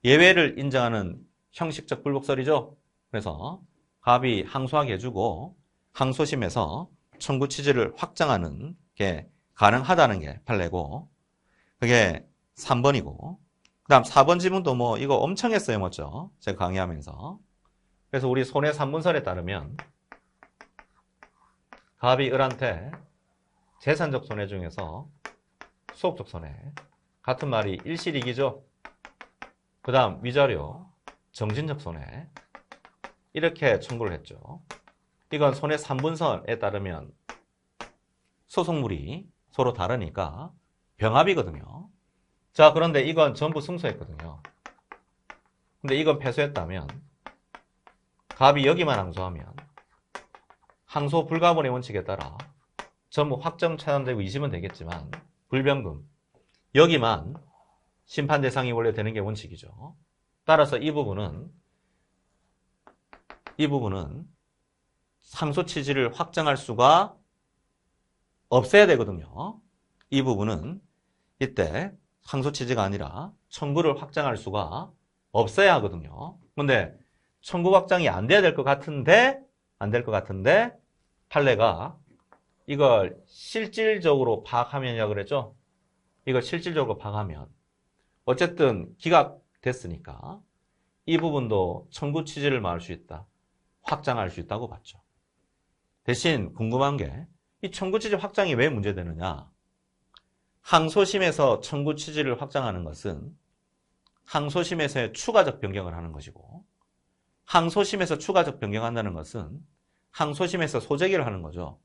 예외를 인정하는 형식적 불복설이죠. 그래서 갑이 항소하게 해주고 항소심에서 청구 취지를 확정하는 게 가능하다는 게 판례고 그게 3번이고 그 다음 4번 지문도 뭐 이거 엄청 했어요. 맞죠? 제가 강의하면서. 그래서 우리 손해 3분설에 따르면 갑이 을한테 재산적 손해 중에서 수업적 손해 같은 말이 일실이기죠. 그 다음 위자료 정신적 손해 이렇게 청구를 했죠. 이건 손해 3분설에 따르면 소송물이 서로 다르니까 병합이거든요. 자, 그런데 이건 전부 승소했거든요. 근데 이건 패소했다면 갑이 여기만 항소하면 항소 불가분의 원칙에 따라 전부 확정 차단되고 이심은 되겠지만 불변금 여기만 심판 대상이 원래 되는 게 원칙이죠. 따라서 이 부분은 상소 취지를 확정할 수가 없어야 되거든요. 이 부분은 이때 항소 취지가 아니라 청구를 확장할 수가 없어야 하거든요. 근데 청구 확장이 안 돼야 될 것 같은데 안 될 것 같은데 판례가 이걸 실질적으로 파악하면이라고 그랬죠. 이걸 실질적으로 파악하면 어쨌든 기각됐으니까 이 부분도 청구 취지를 말할 수 있다. 확장할 수 있다고 봤죠. 대신 궁금한 게 이 청구 취지 확장이 왜 문제되느냐. 항소심에서 청구 취지를 확장하는 것은 항소심에서의 추가적 변경을 하는 것이고 항소심에서 추가적 변경한다는 것은 항소심에서 소재기를 하는 거죠.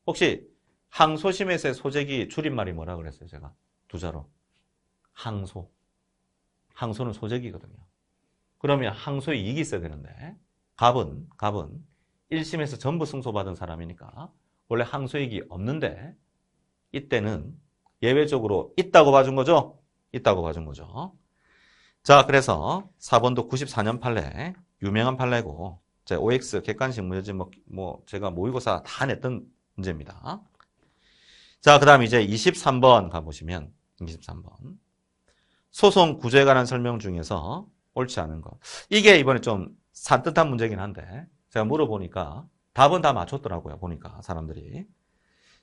혹시 항소심에서의 소재기 줄임말이 뭐라 그랬어요? 제가 두 자로. 항소. 항소는 소재기거든요. 그러면 항소에 이익이 있어야 되는데 갑은 1심에서 전부 승소받은 사람이니까 원래 항소이익이 없는데 이때는 예외적으로 있다고 봐준 거죠? 있다고 봐준 거죠. 자, 그래서 4번도 94년 판례, 유명한 판례고 OX 객관식 문제지 뭐 제가 모의고사 다 냈던 문제입니다. 자, 그 다음 이제 23번 가보시면 23번 소송 구조에 관한 설명 중에서 옳지 않은 거. 이게 이번에 좀 산뜻한 문제긴 한데 제가 물어보니까 답은 다 맞췄더라고요. 보니까 사람들이.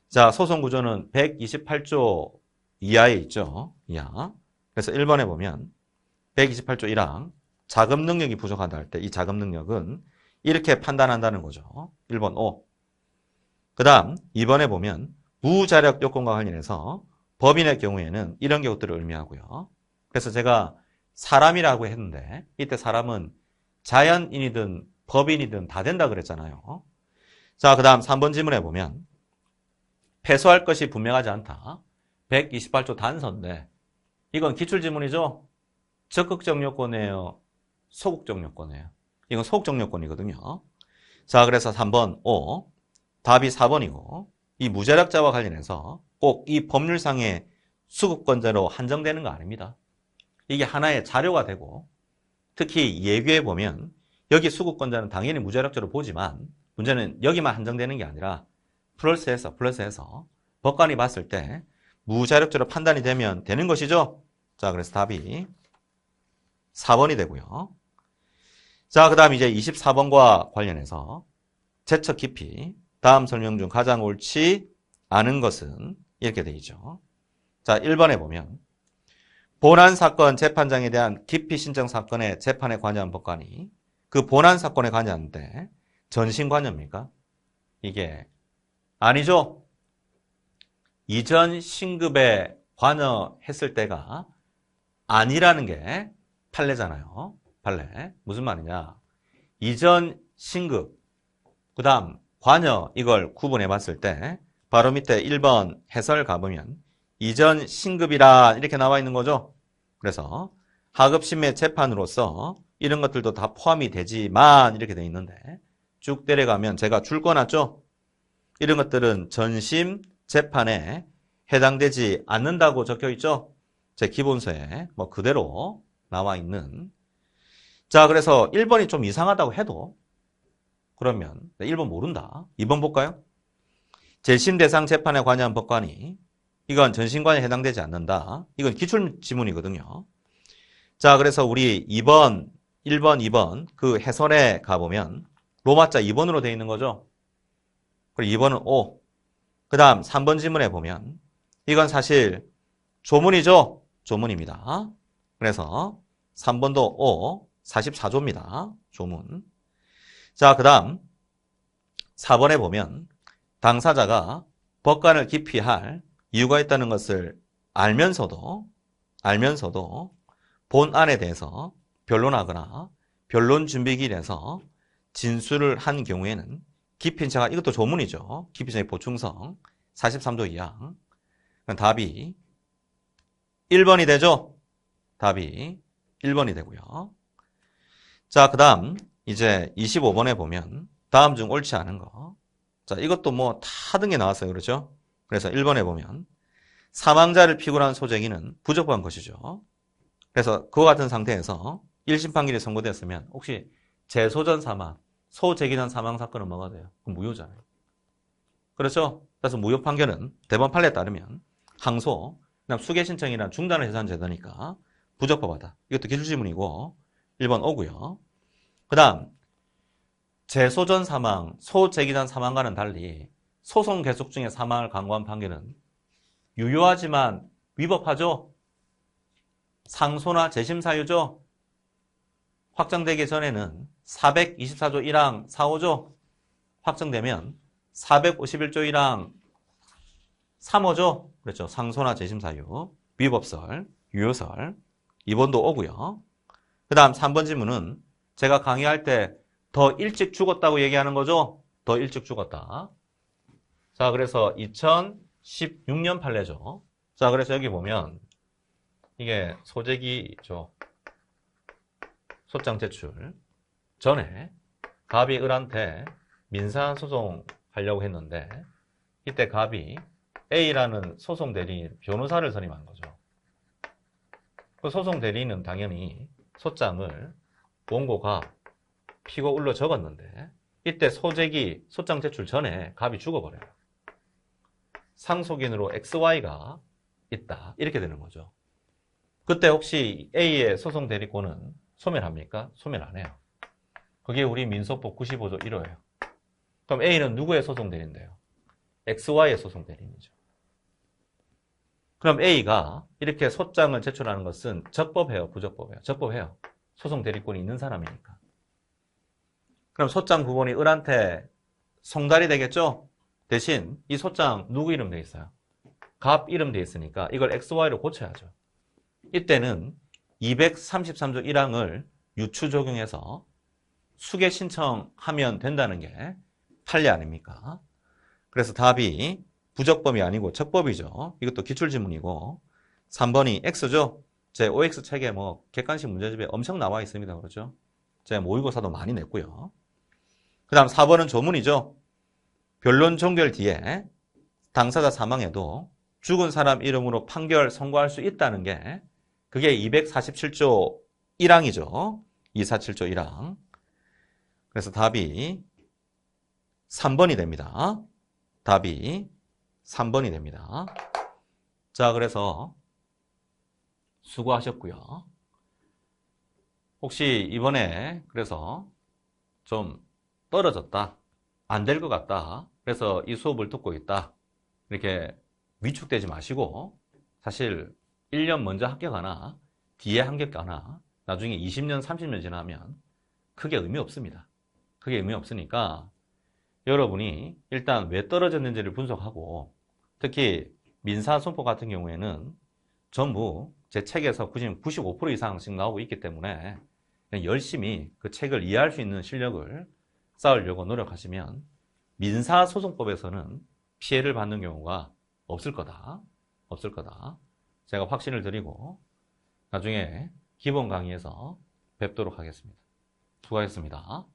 자, 소송 구조는 128조 이하에 있죠. 이하. 그래서 1번에 보면 128조 1항 자금 능력이 부족하다 할 때 이 자금 능력은 이렇게 판단한다는 거죠. 1번 O. 그 다음 2번에 보면 무자력 요건과 관련해서 법인의 경우에는 이런 것들을 의미하고요. 그래서 제가 사람이라고 했는데 이때 사람은 자연인이든 법인이든 다 된다 그랬잖아요. 자, 그 다음 3번 지문에 보면 패소할 것이 분명하지 않다. 128조 단서인데 이건 기출지문이죠. 적극적 요건이에요. 소극적 요건이에요. 이건 소극적 요건이거든요. 자, 그래서 3번 O. 답이 4번이고 이 무자력자와 관련해서 꼭 이 법률상의 수급권자로 한정되는 거 아닙니다. 이게 하나의 자료가 되고 특히 예규에 보면 여기 수급권자는 당연히 무자력자로 보지만 문제는 여기만 한정되는 게 아니라 플러스해서 법관이 봤을 때 무자력자로 판단이 되면 되는 것이죠. 자, 그래서 답이 4번이 되고요. 자, 그 다음 이제 24번과 관련해서 제척 깊이 다음 설명 중 가장 옳지 않은 것은 이렇게 되어 있죠. 자, 1번에 보면 본안 사건 재판장에 대한 기피 신청 사건의 재판에 관여한 법관이 그 본안 사건에 관여하는데 전신 관여입니까? 이게 아니죠. 이전 신급에 관여했을 때가 아니라는 게 판례잖아요. 판례. 무슨 말이냐. 이전 신급, 그 다음 관여 이걸 구분해 봤을 때 바로 밑에 1번 해설 가보면 이전 신급이라 이렇게 나와 있는 거죠. 그래서 하급심의 재판으로서 이런 것들도 다 포함이 되지만 이렇게 돼 있는데 쭉 내려가면 제가 줄 꺼놨죠. 이런 것들은 전심 재판에 해당되지 않는다고 적혀 있죠. 제 기본서에 뭐 그대로 나와 있는. 자, 그래서 1번이 좀 이상하다고 해도 그러면 1번 모른다. 2번 볼까요? 재심 대상 재판에 관여한 법관이 이건 전신관여에 해당되지 않는다. 이건 기출지문이거든요. 자, 그래서 우리 2번, 1번, 2번 그 해설에 가보면 로마자 2번으로 되어 있는 거죠. 그리고 2번은 O. 그 다음 3번 지문에 보면 이건 사실 조문이죠. 조문입니다. 그래서 3번도 O, 44조입니다. 조문. 자, 그 다음 4번에 보면 당사자가 법관을 기피할 이유가 있다는 것을 알면서도 본안에 대해서 변론하거나 변론 준비기일에서 진술을 한 경우에는 기피인차가 이것도 조문이죠. 기피인차의 보충성 43조 이하. 답이 1번이 되죠. 답이 1번이 되고요. 자, 그 다음 이제 25번에 보면 다음 중 옳지 않은 거. 자, 이것도 뭐 다 등에 나왔어요. 그렇죠? 그래서 1번에 보면 사망자를 피고한 소재기는 부적법한 것이죠. 그래서 그와 같은 상태에서 1심 판결이 선고됐으면 혹시 재소전 사망, 소재기전 사망 사건은 뭐가 돼요? 그럼 무효잖아요. 그렇죠? 그래서 무효 판결은 대법원 판례에 따르면 항소, 그다음 수개 신청이란 중단을 해소한 제도니까 부적법하다. 이것도 기출지문이고 1번 오고요. 그 다음 재소전 사망, 소재기전 사망과는 달리 소송 계속 중에 사망을 강구한 판결은 유효하지만 위법하죠. 상소나 재심 사유죠. 확정되기 전에는 424조 1항 4호죠. 확정되면 451조 1항 3호죠. 그렇죠. 상소나 재심 사유, 위법설, 유효설. 2번도 오고요. 그 다음 3번 질문은 제가 강의할 때 더 일찍 죽었다고 얘기하는 거죠. 더 일찍 죽었다. 자, 그래서 2016년 판례죠. 자, 그래서 여기 보면 이게 소재기죠. 소장 제출 전에 갑이 을한테 민사소송 하려고 했는데 이때 갑이 A라는 소송 대리인 변호사를 선임한 거죠. 그 소송 대리인은 당연히 소장을 원고가 피고 을로 적었는데 이때 소재기 소장 제출 전에 갑이 죽어버려요. 상속인으로 XY가 있다. 이렇게 되는 거죠. 그때 혹시 A의 소송 대리권은 소멸합니까? 소멸 안 해요. 그게 우리 민소법 95조 1호예요. 그럼 A는 누구의 소송 대리인데요? XY의 소송 대리인이죠. 그럼 A가 이렇게 소장을 제출하는 것은 적법해요? 부적법해요? 적법해요. 소송 대리권이 있는 사람이니까. 그럼 소장 부분이 을한테 송달이 되겠죠? 대신 이 소장 누구 이름 돼 있어요? 갑 이름 돼 있으니까 이걸 XY로 고쳐야죠. 이때는 233조 1항을 유추 적용해서 수개 신청하면 된다는 게 판례 아닙니까? 그래서 답이 부적법이 아니고 적법이죠. 이것도 기출지문이고 3번이 X죠. 제 OX 책에 뭐 객관식 문제집에 엄청 나와 있습니다. 그렇죠? 제가 모의고사도 많이 냈고요. 그 다음 4번은 조문이죠. 변론 종결 뒤에 당사자 사망에도 죽은 사람 이름으로 판결 선고할 수 있다는 게 그게 247조 1항이죠. 247조 1항. 그래서 답이 3번이 됩니다. 답이 3번이 됩니다. 자, 그래서 수고하셨고요. 혹시 이번에 그래서 좀 떨어졌다, 안 될 것 같다, 그래서 이 수업을 듣고 있다, 이렇게 위축되지 마시고 사실 1년 먼저 합격하나 뒤에 합격하나 나중에 20년, 30년 지나면 크게 의미 없습니다. 크게 의미 없으니까 여러분이 일단 왜 떨어졌는지를 분석하고 특히 민사손법 같은 경우에는 전부 제 책에서 95% 이상씩 나오고 있기 때문에 그냥 열심히 그 책을 이해할 수 있는 실력을 쌓으려고 노력하시면 민사소송법에서는 피해를 받는 경우가 없을 거다. 없을 거다. 제가 확신을 드리고 나중에 기본 강의에서 뵙도록 하겠습니다. 수고하셨습니다.